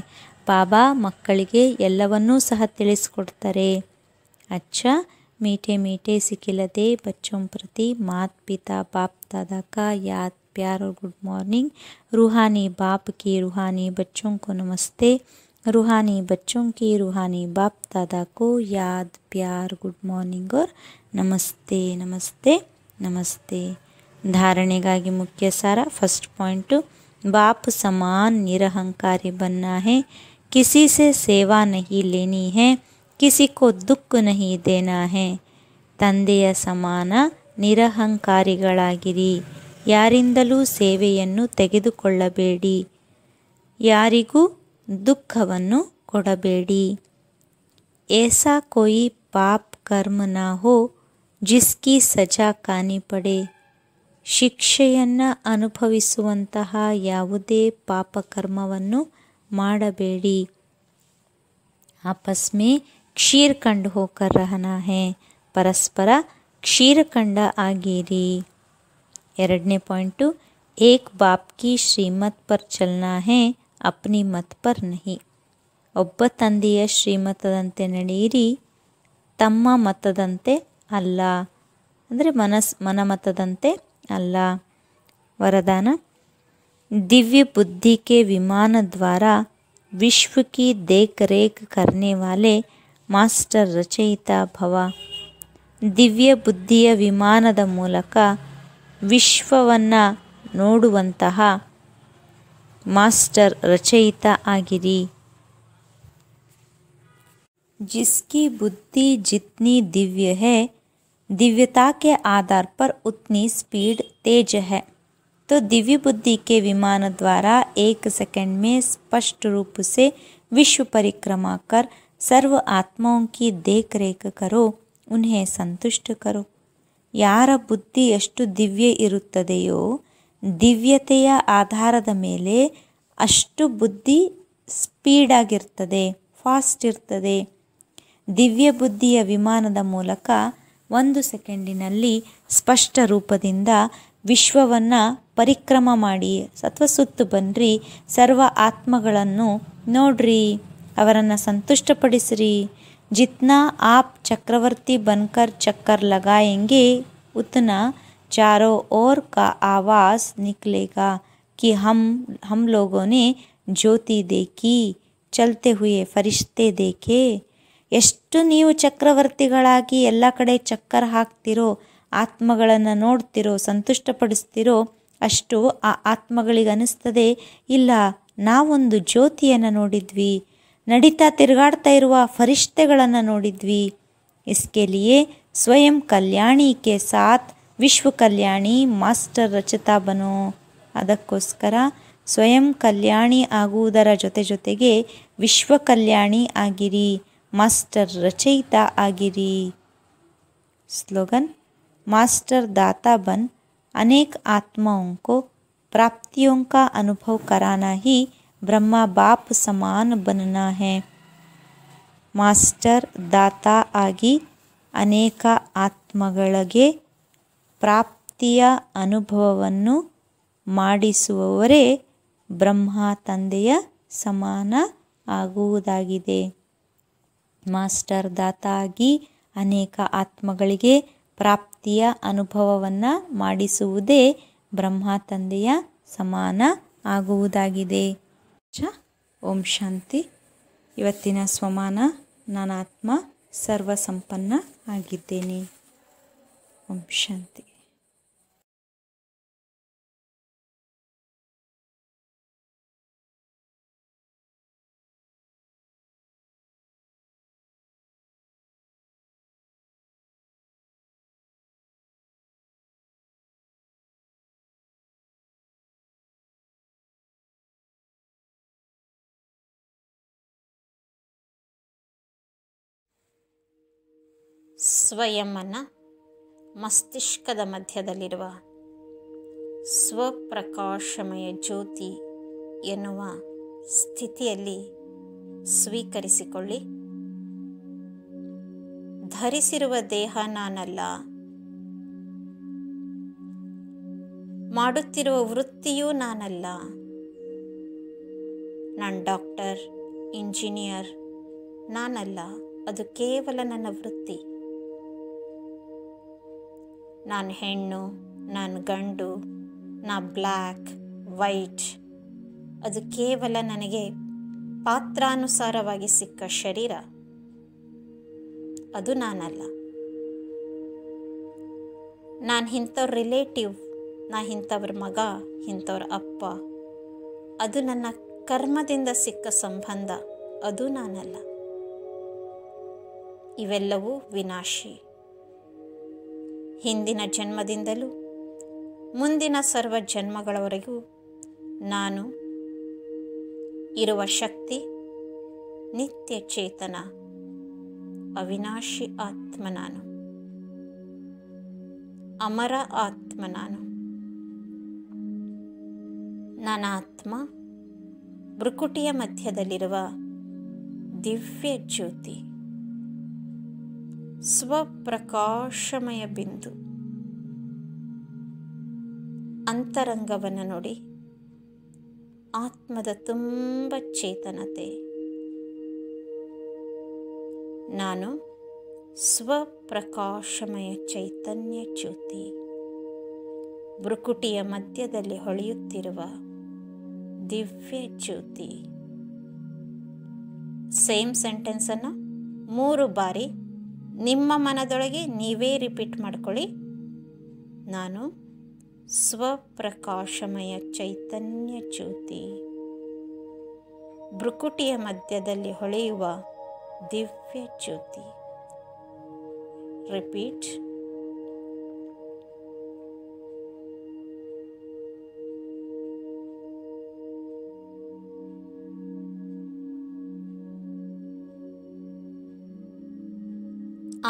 ಬಾಬಾ ಮಕ್ಕಳಿಗೆ ಎಲ್ಲವನ್ನೂ ಸಹ ತಿಳಿಸ್ಕೊಡ್ತಾರೆ. अच्छा मीठे मीठे सिखिलते बच्चों प्रति मात पिता बाप दादा का याद प्यार और गुड मॉर्निंग. रूहानी बाप की रूहानी बच्चों को नमस्ते. रूहानी बच्चों की रूहानी बाप दादा को याद प्यार गुड मॉर्निंग और नमस्ते नमस्ते नमस्ते. धारणेಗಾಗಿ मुख्य सारा. फर्स्ट पॉइंट, बाप समान निरहंकारी बनना है. किसी से सेवा नहीं लेनी है, किसी को दुख नहीं देना है. ತಂದೆಯ ಸಮಾನ ನಿರಹಂಕಾರಿಗಳಾಗಿರಿ. ಯಾರಿಂದಲೂ ಸೇವೆಯನ್ನು ತೆಗೆದುಕೊಳ್ಳಬೇಡಿ, ಯಾರಿಗೂ ದುಃಖವನ್ನು ಕೊಡಬೇಡಿ. ऐसा कोई पाप कर्म ना हो जिसकी सजा ಕಾನಿ ಪಡೆ. ಶಿಕ್ಷೆಯನ್ನು ಅನುಭವಿಸುವಂತಹ ಯಾವುದೇ ಪಾಪಕರ್ಮವನ್ನು ಮಾಡಬೇಡಿ. आपस में ಕ್ಷೀರಖಂಡ ಹೋಕರ್ ರಹನಾ ಹೇ. ಪರಸ್ಪರ ಕ್ಷೀರಖಂಡ ಆಗಿರಿ. ಎರಡನೇ ಪಾಯಿಂಟು, ಏಕ್ ಬಾಪ್ ಕಿ ಶ್ರೀಮತ್ ಪರ್ ಚಲ್ನಾ ಹೇ, ಅಪ್ನಿ ಮತ್ ಪರ್ ನಹಿ. ಒಬ್ಬ ತಂದೆಯ ಶ್ರೀಮತದಂತೆ ನಡೆಯಿರಿ, ತಮ್ಮ ಮತದಂತೆ ಅಲ್ಲ, ಅಂದರೆ ಮನಮತದಂತೆ ಅಲ್ಲ. ವರದಾನ, दिव्य बुद्धि के विमान द्वारा विश्व की देख रेख करने वाले ಮಾಸ್ಟರ್ ರಚಯಿತ ಭವ. ದಿವ್ಯ ಬುದ್ಧಿಯ ವಿಮಾನದ ಮೂಲಕ ವಿಶ್ವವನ್ನು ನೋಡುವಂತಹ ಮಾಸ್ಟರ್ ರಚಯಿತ ಆಗಿರಿ. जिसकी बुद्धि जितनी दिव्य है, दिव्यता के आधार पर उतनी स्पीड तेज है. तो दिव्य बुद्धि के विमान द्वारा 1 सेकंड में स्पष्ट रूप से विश्व परिक्रमा कर सर्व आत्माओं की देख रेख करो, उन्हें संतुष्ट करो. ಯಾರ ಬುದ್ಧಿ ಎಷ್ಟು ದಿವ್ಯ ಇರುತ್ತದೆಯೋ, ದಿವ್ಯತೆಯ ಆಧಾರದ ಮೇಲೆ ಅಷ್ಟು ಬುದ್ಧಿ ಸ್ಪೀಡಾಗಿರ್ತದೆ, ಫಾಸ್ಟ್ ಇರ್ತದೆ. ದಿವ್ಯ ಬುದ್ಧಿಯ ವಿಮಾನದ ಮೂಲಕ 1 ಸೆಕೆಂಡಿನಲ್ಲಿ ಸ್ಪಷ್ಟ ರೂಪದಿಂದ ವಿಶ್ವವನ್ನು ಪರಿಕ್ರಮ ಮಾಡಿ ಅಥವಾ ಸುತ್ತು ಬನ್ನಿರಿ, ಸರ್ವ ಆತ್ಮಗಳನ್ನು ನೋಡ್ರಿ, ಅವರನ್ನು ಸಂತುಷ್ಟಪಡಿಸ್ರಿ. जितना आप चक्रवर्ती बनकर चक्कर लगाएंगे, उतना चारों ओर का आवाज़ निकलेगा कि हम लोगों ने ज्योति देखी, चलते हुए फरिश्ते देखे. ಎಷ್ಟು ನೀವು ಚಕ್ರವರ್ತಿಗಳಾಗಿ ಎಲ್ಲ ಕಡೆ ಚಕ್ಕರ್ ಹಾಕ್ತಿರೋ, ಆತ್ಮಗಳನ್ನು ನೋಡ್ತಿರೋ, ಸಂತುಷ್ಟಪಡಿಸ್ತಿರೋ, ಅಷ್ಟು ಆ ಆತ್ಮಗಳಿಗೆ ಅನಿಸ್ತದೆ, ಇಲ್ಲ ನಾವೊಂದು ಜ್ಯೋತಿಯನ್ನು ನೋಡಿದ್ವಿ, ನಡೀತಾ ತಿರುಗಾಡ್ತಾ ಇರುವ ಫರಿಶ್ತೆಗಳನ್ನು ನೋಡಿದ್ವಿ. इसके लिए स्वयं कल्याणी के साथ ವಿಶ್ವ ಕಲ್ಯಾಣಿ ಮಾಸ್ಟರ್ ರಚತಾ ಬನೋ. ಅದಕ್ಕೋಸ್ಕರ ಸ್ವಯಂ ಕಲ್ಯಾಣಿ ಆಗುವುದರ ಜೊತೆಗೆ ವಿಶ್ವ ಕಲ್ಯಾಣಿ ಆಗಿರಿ, ಮಾಸ್ಟರ್ ರಚಯಿತ ಆಗಿರಿ. स्लोगन, मास्टर दाता बन अनेक आत्माओं को प्राप्तियों का अनुभव कराना ही ब्रह्मा बाप समान बनना है. ಮಾಸ್ಟರ್ ದಾತಾ ಆಗಿ ಅನೇಕ ಆತ್ಮಗಳಿಗೆ ಪ್ರಾಪ್ತಿಯ ಅನುಭವವನ್ನು ಮಾಡಿಸುವವರೇ ಬ್ರಹ್ಮ ತಂದೆಯ ಸಮಾನ ಆಗುವುದಾಗಿದೆ. ಮಾಸ್ಟರ್ ದಾತಾ ಆಗಿ ಅನೇಕ ಆತ್ಮಗಳಿಗೆ ಪ್ರಾಪ್ತಿಯ ಅನುಭವವನ್ನು ಮಾಡಿಸುವುದೇ ಬ್ರಹ್ಮ ತಂದೆಯ ಸಮಾನ ಆಗುವುದಾಗಿದೆ. ಓಂ ಶಾಂತಿ. ಇವತ್ತಿನ ಸ್ವಮಾನ, ನಾನಾತ್ಮ ಸರ್ವಸಂಪನ್ನ ಆಗಿದ್ದೇನೆ. ಓಂ ಶಾಂತಿ. ಸ್ವಯಂನ ಮಸ್ತಿಷ್ಕದ ಮಧ್ಯದಲ್ಲಿರುವ ಸ್ವಪ್ರಕಾಶಮಯ ಜ್ಯೋತಿ ಎನ್ನುವ ಸ್ಥಿತಿಯಲ್ಲಿ ಸ್ವೀಕರಿಸಿಕೊಳ್ಳಿ. ಧರಿಸಿರುವ ದೇಹ ನಾನಲ್ಲ, ಮಾಡುತ್ತಿರುವ ವೃತ್ತಿಯೂ ನಾನಲ್ಲ. ನಾನು ಡಾಕ್ಟರ್, ಇಂಜಿನಿಯರ್ ನಾನಲ್ಲ, ಅದು ಕೇವಲ ನನ್ನ ವೃತ್ತಿ. ನಾನು ಹೆಣ್ಣು, ನಾನು ಗಂಡು, ನಾ ಬ್ಲ್ಯಾಕ್, ವೈಟ್, ಅದು ಕೇವಲ ನನಗೆ ಪಾತ್ರಾನುಸಾರವಾಗಿ ಸಿಕ್ಕ ಶರೀರ, ಅದು ನಾನಲ್ಲ. ನಾನು ಇಂಥವ್ರ ರಿಲೇಟಿವ್, ನಾ ಇಂಥವ್ರ ಮಗ, ಇಂಥವ್ರ ಅಪ್ಪ, ಅದು ನನ್ನ ಕರ್ಮದಿಂದ ಸಿಕ್ಕ ಸಂಬಂಧ, ಅದು ನಾನಲ್ಲ. ಇವೆಲ್ಲವೂ ವಿನಾಶಿ. ಹಿಂದಿನ ಜನ್ಮದಿಂದಲೂ ಮುಂದಿನ ಸರ್ವ ಜನ್ಮಗಳವರೆಗೂ ನಾನು ಇರುವ ಶಕ್ತಿ, ನಿತ್ಯ ಚೇತನ, ಅವಿನಾಶಿ ಆತ್ಮ ನಾನು, ಅಮರ ಆತ್ಮ ನಾನು. ನನ್ನ ಆತ್ಮ ಭ್ರುಕುಟಿಯ ಮಧ್ಯದಲ್ಲಿರುವ ದಿವ್ಯ ಜ್ಯೋತಿ, ಸ್ವಪ್ರಕಾಶಮಯ ಬಿಂದು. ಅಂತರಂಗವನ್ನು ನೋಡಿ, ಆತ್ಮದ ತುಂಬ ಚೇತನತೆ. ನಾನು ಸ್ವಪ್ರಕಾಶಮಯ ಚೈತನ್ಯ ಜ್ಯೋತಿ, ಭ್ರುಕುಟಿಯ ಮಧ್ಯದಲ್ಲಿ ಹೊಳೆಯುತ್ತಿರುವ ದಿವ್ಯ ಜ್ಯೋತಿ. ಸೇಮ್ ಸೆಂಟೆನ್ಸನ್ನು 3 ಬಾರಿ ನಿಮ್ಮ ಮನದೊಳಗೆ ನೀವೇ ರಿಪೀಟ್ ಮಾಡ್ಕೊಳ್ಳಿ. ನಾನು ಸ್ವಪ್ರಕಾಶಮಯ ಚೈತನ್ಯ ಜ್ಯೋತಿ, ಭ್ರುಕುಟಿಯ ಮಧ್ಯದಲ್ಲಿ ಹೊಳೆಯುವ ದಿವ್ಯ ಜ್ಯೋತಿ. ರಿಪೀಟ್.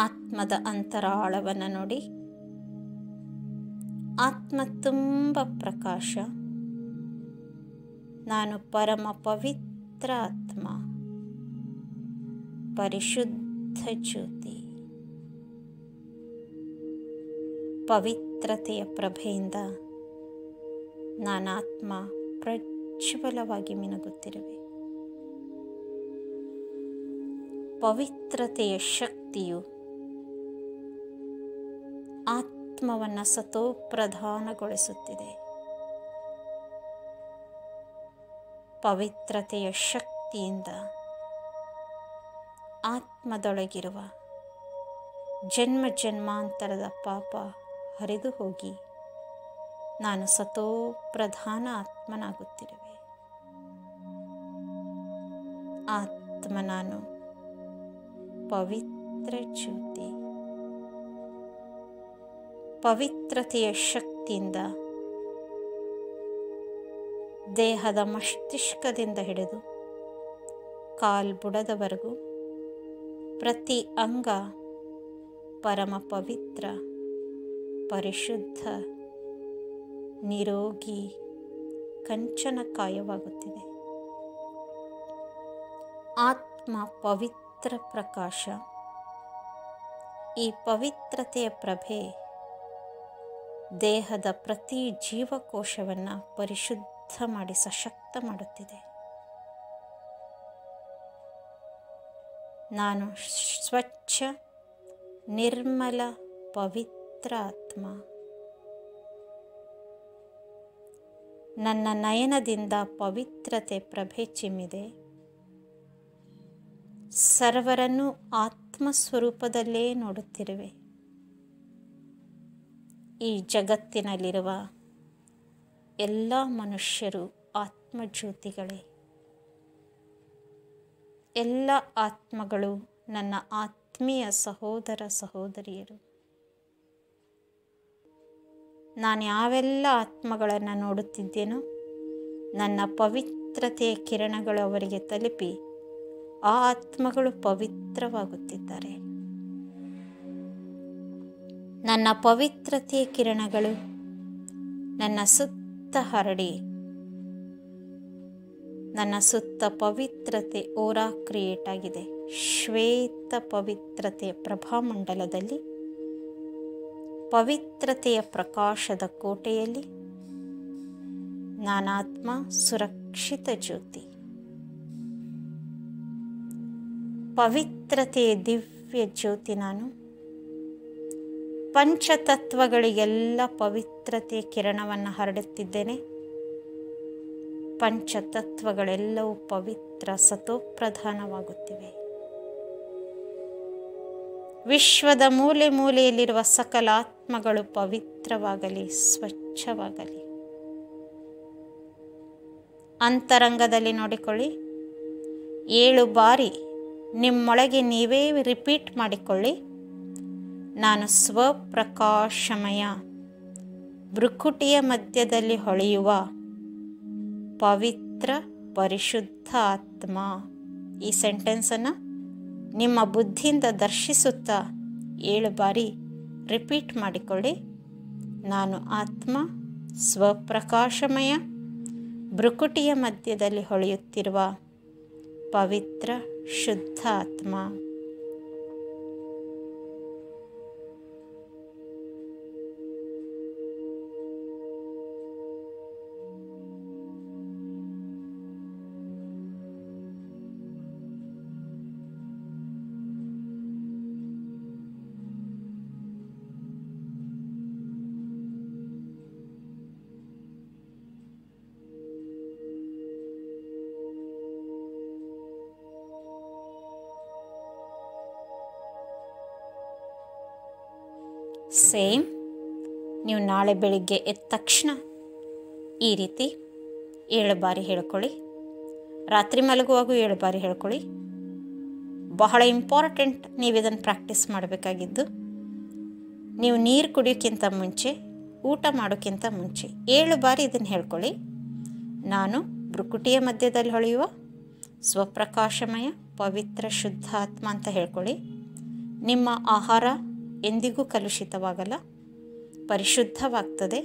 ಆತ್ಮದ ಅಂತರಾಳವನ್ನು ನೋಡಿ. ಆತ್ಮ ತುಂಬ ಪ್ರಕಾಶ. ನಾನು ಪರಮ ಪವಿತ್ರ ಆತ್ಮ, ಪರಿಶುದ್ಧ ಜ್ಯೋತಿ. ಪವಿತ್ರತೆಯ ಪ್ರಭೆಯಿಂದ ನಾನಾತ್ಮ ಪ್ರಜ್ವಲವಾಗಿ ಮಿನುಗುತ್ತಿರುವೆ. ಪವಿತ್ರತೆಯ ಶಕ್ತಿಯು ಆತ್ಮವನ್ನು ಸತೋಪ್ರಧಾನಗೊಳಿಸುತ್ತಿದೆ. ಪವಿತ್ರತೆಯ ಶಕ್ತಿಯಿಂದ ಆತ್ಮದೊಳಗಿರುವ ಜನ್ಮ ಜನ್ಮಾಂತರದ ಪಾಪ ಹರಿದು ಹೋಗಿ ನಾನು ಸತೋಪ್ರಧಾನ ಆತ್ಮನಾಗುತ್ತಿರುವೆ. ಆತ್ಮ ನಾನು ಪವಿತ್ರ ಜ್ಯೋತಿ. ಪವಿತ್ರತೆಯ ಶಕ್ತಿಯಿಂದ ದೇಹದ ಮಸ್ತಿಷ್ಕದಿಂದ ಹಿಡಿದು ಕಾಲ್ಬುಡದವರೆಗೂ ಪ್ರತಿ ಅಂಗ ಪರಮ ಪವಿತ್ರ, ಪರಿಶುದ್ಧ, ನಿರೋಗಿ, ಕಂಚನಕಾಯವಾಗುತ್ತಿದೆ. ಆತ್ಮ ಪವಿತ್ರ ಪ್ರಕಾಶ. ಈ ಪವಿತ್ರತೆಯ ಪ್ರಭೆ ದೇಹದ ಪ್ರತಿ ಜೀವಕೋಶವನ್ನು ಪರಿಶುದ್ಧ ಮಾಡಿ ಸಶಕ್ತ ಮಾಡುತ್ತಿದೆ. ನಾನು ಸ್ವಚ್ಛ, ನಿರ್ಮಲ, ಪವಿತ್ರ ಆತ್ಮ. ನನ್ನ ನಯನದಿಂದ ಪವಿತ್ರತೆ ಪ್ರಭೆ ಚಿಮ್ಮಿದೆ. ಸರ್ವರನ್ನು ಆತ್ಮಸ್ವರೂಪದಲ್ಲೇ ನೋಡುತ್ತಿರುವೆ. ಈ ಜಗತ್ತಿನಲ್ಲಿರುವ ಎಲ್ಲ ಮನುಷ್ಯರು ಆತ್ಮಜ್ಯೋತಿಗಳೇ. ಎಲ್ಲ ಆತ್ಮಗಳು ನನ್ನ ಆತ್ಮೀಯ ಸಹೋದರ ಸಹೋದರಿಯರು. ನಾನು ಯಾವೆಲ್ಲ ಆತ್ಮಗಳನ್ನು ನೋಡುತ್ತಿದ್ದೇನೋ ನನ್ನ ಪವಿತ್ರತೆಯ ಕಿರಣಗಳು ಅವರಿಗೆ ತಲುಪಿ ಆ ಆತ್ಮಗಳು ಪವಿತ್ರವಾಗುತ್ತಿದ್ದಾರೆ. ನನ್ನ ಪವಿತ್ರತೆಯ ಕಿರಣಗಳು ನನ್ನ ಸುತ್ತ ಹರಡಿ ನನ್ನ ಸುತ್ತ ಪವಿತ್ರತೆ ಓರಾ ಕ್ರಿಯೇಟ್ ಆಗಿದೆ. ಶ್ವೇತ ಪವಿತ್ರತೆಯ ಪ್ರಭಾಮಂಡಲದಲ್ಲಿ, ಪವಿತ್ರತೆಯ ಪ್ರಕಾಶದ ಕೋಟೆಯಲ್ಲಿ ನಾನಾತ್ಮ ಸುರಕ್ಷಿತ ಜ್ಯೋತಿ. ಪವಿತ್ರತೆಯ ದಿವ್ಯ ಜ್ಯೋತಿ ನಾನು. ಪಂಚತತ್ವಗಳಿಗೆಲ್ಲ ಪವಿತ್ರತೆಯ ಕಿರಣವನ್ನು ಹರಡುತ್ತಿದ್ದೇನೆ. ಪಂಚತತ್ವಗಳೆಲ್ಲವೂ ಪವಿತ್ರ ಸತೋಪ್ರಧಾನವಾಗುತ್ತಿವೆ. ವಿಶ್ವದ ಮೂಲೆ ಮೂಲೆಯಲ್ಲಿರುವ ಸಕಲ ಆತ್ಮಗಳು ಪವಿತ್ರವಾಗಲಿ, ಸ್ವಚ್ಛವಾಗಲಿ. ಅಂತರಂಗದಲ್ಲಿ ನೋಡಿಕೊಳ್ಳಿ. 7 ಬಾರಿ ನಿಮ್ಮೊಳಗೆ ನೀವೇ ರಿಪೀಟ್ ಮಾಡಿಕೊಳ್ಳಿ. ನಾನು ಸ್ವಪ್ರಕಾಶಮಯ, ಭ್ರುಕುಟಿಯ ಮಧ್ಯದಲ್ಲಿ ಹೊಳೆಯುವ ಪವಿತ್ರ ಪರಿಶುದ್ಧ ಆತ್ಮ. ಈ ಸೆಂಟೆನ್ಸನ್ನು ನಿಮ್ಮ ಬುದ್ಧಿಯಿಂದ ದರ್ಶಿಸುತ್ತಾ 7 ಬಾರಿ ರಿಪೀಟ್ ಮಾಡಿಕೊಳ್ಳಿ. ನಾನು ಆತ್ಮ, ಸ್ವಪ್ರಕಾಶಮಯ, ಭ್ರುಕುಟಿಯ ಮಧ್ಯದಲ್ಲಿ ಹೊಳೆಯುತ್ತಿರುವ ಪವಿತ್ರ ಶುದ್ಧ ಆತ್ಮ. ಸೇಮ್ ನೀವು ನಾಳೆ ಬೆಳಿಗ್ಗೆ ಎದ್ದ ತಕ್ಷಣ ಈ ರೀತಿ 7 ಬಾರಿ ಹೇಳ್ಕೊಳ್ಳಿ. ರಾತ್ರಿ ಮಲಗುವಾಗೂ 7 ಬಾರಿ ಹೇಳ್ಕೊಳ್ಳಿ. ಬಹಳ ಇಂಪಾರ್ಟೆಂಟ್, ನೀವು ಇದನ್ನು ಪ್ರಾಕ್ಟೀಸ್ ಮಾಡಬೇಕಾಗಿದ್ದು. ನೀವು ನೀರು ಕುಡಿಯೋಕ್ಕಿಂತ ಮುಂಚೆ, ಊಟ ಮಾಡೋಕ್ಕಿಂತ ಮುಂಚೆ 7 ಬಾರಿ ಇದನ್ನು ಹೇಳ್ಕೊಳ್ಳಿ. ನಾನು ಭ್ರುಕುಟಿಯ ಮಧ್ಯದಲ್ಲಿ ಹೊಳೆಯುವ ಸ್ವಪ್ರಕಾಶಮಯ ಪವಿತ್ರ ಶುದ್ಧ ಆತ್ಮ ಅಂತ ಹೇಳ್ಕೊಳ್ಳಿ. ನಿಮ್ಮ ಆಹಾರ ಎಂದಿಗೂ ಕಲುಷಿತವಾಗಲ್ಲ, ಪರಿಶುದ್ಧವಾಗ್ತದೆ.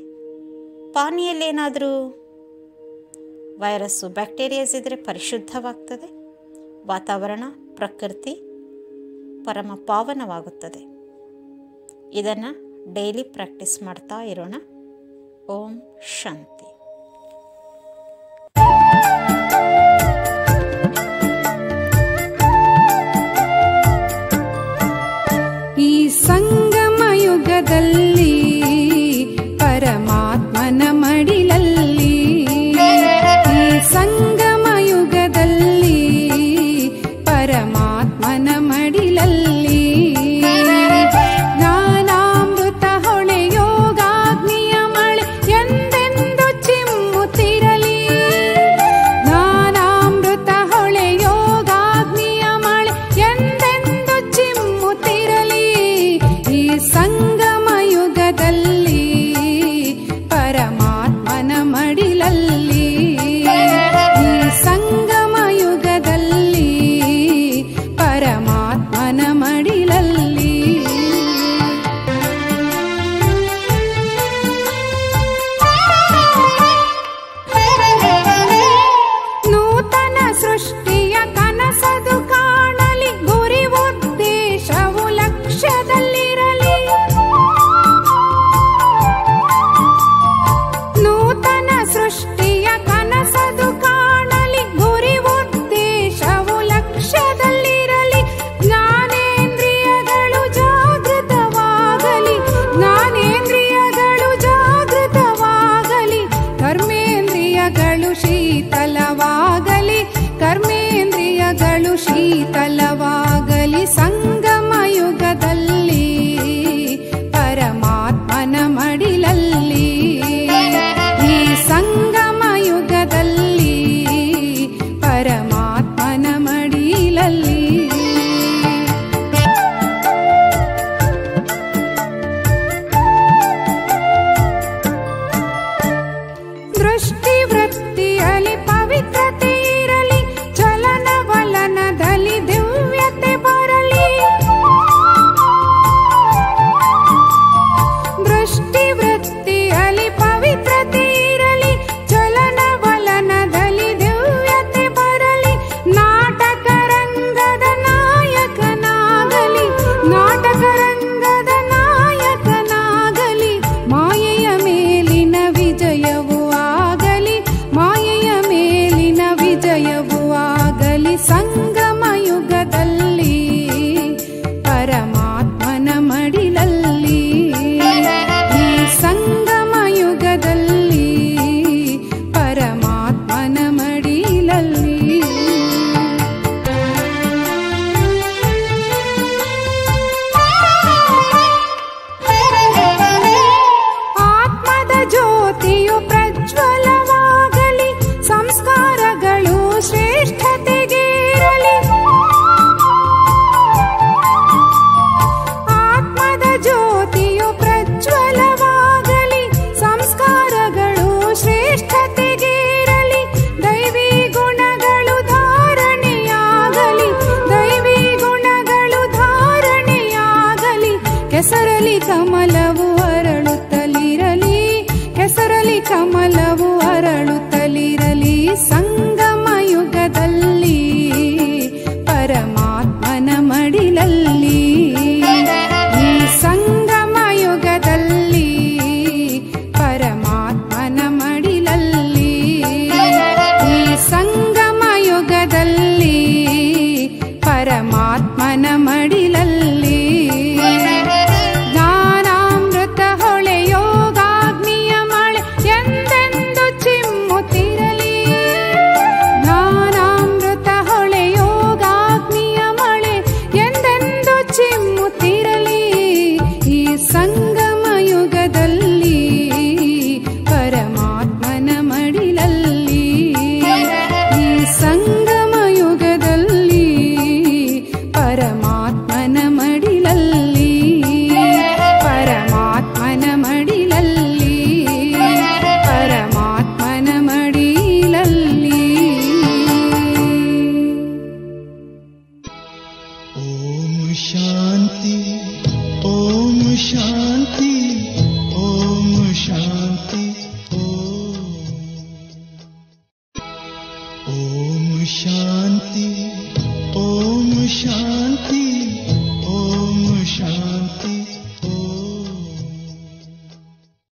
ಪಾನೀಯಲ್ಲೇನಾದರೂ ವೈರಸ್ಸು, ಬ್ಯಾಕ್ಟೀರಿಯಾಸ್ ಇದ್ದರೆ ಪರಿಶುದ್ಧವಾಗ್ತದೆ. ವಾತಾವರಣ, ಪ್ರಕೃತಿ ಪರಮ ಪಾವನವಾಗುತ್ತದೆ. ಇದನ್ನು ಡೈಲಿ ಪ್ರಾಕ್ಟೀಸ್ ಮಾಡ್ತಾ ಇರೋಣ. ಓಂ ಶಾಂತಿ. ಈ ಸಂಗಮ ಯುಗದಲ್ಲಿ ಪರಮಾತ್ಮನ ಮಡಿಲಲ್ಲಿ, ಈ ಸಂಗಮ ಯುಗದಲ್ಲಿ ಪರಮಾತ್ಮನ ಮಡಿಲಲ್ಲಿ ಜ್ಞಾನಾಮೃತ ಹೊಳೆ ಯೋಗಾಗ್ನಿಯ ಮಳೆ ಎಂದೆಂದು ಕಮಲವು ಅರಳುತ್ತಲಿರಲಿ ಸಂಗಮ ಯುಗದಲ್ಲಿ ಪರಮಾತ್ಮನ ಮಡಿಲಲ್ಲಿ. ಈ ಸಂಗಮ ಯುಗದಲ್ಲಿ ಪರಮಾತ್ಮನ ಮಡಿಲಲ್ಲಿ. ಈ ಸಂಗಮ ಯುಗದಲ್ಲಿ ಪರಮಾತ್ಮನ ಮಡಿಲಲ್ಲಿ. ಜ್ಞಾನಾಮೃತ ಹೊಳೆ ಯೋಗಾಗ್ನಿಯ ಮಳೆ ಎಂದೆಂದು ಚಿಮ್ಮುತ್ತಿರಲಿ. ಜ್ಞಾನಾಮೃತ ಹೊಳೆ ಯೋಗಾಗ್ನಿಯ ಮಳೆ ಎಂದೆಂದು ಚಿಮ್ಮುತ್ತಿರಲಿ. ಈ ಸಂಗಮ ಯುಗದಲ್ಲಿ ಪರಮಾತ್ಮನ ಮಡಿಲಲ್ಲಿ. ಈ ಸಂಗಮ ಯುಗದಲ್ಲಿ ಪರಮಾತ್ಮನ ಮಡಿಲಲ್ಲಿ. ಪರಮಾತ್ಮನ ಮಡಿಲಲ್ಲಿ. ಪರಮಾತ್ಮನ ಮಡಿಲಲ್ಲಿ. ಓಂ ಶಾಂತಿ ಓಂ ಶಾಂತಿ ಓಂ ಶಾಂತಿ ಓಂ ಶಾಂತಿ ಓಂ ಶಾಂತಿ ಓಂ ಶಾಂತಿ.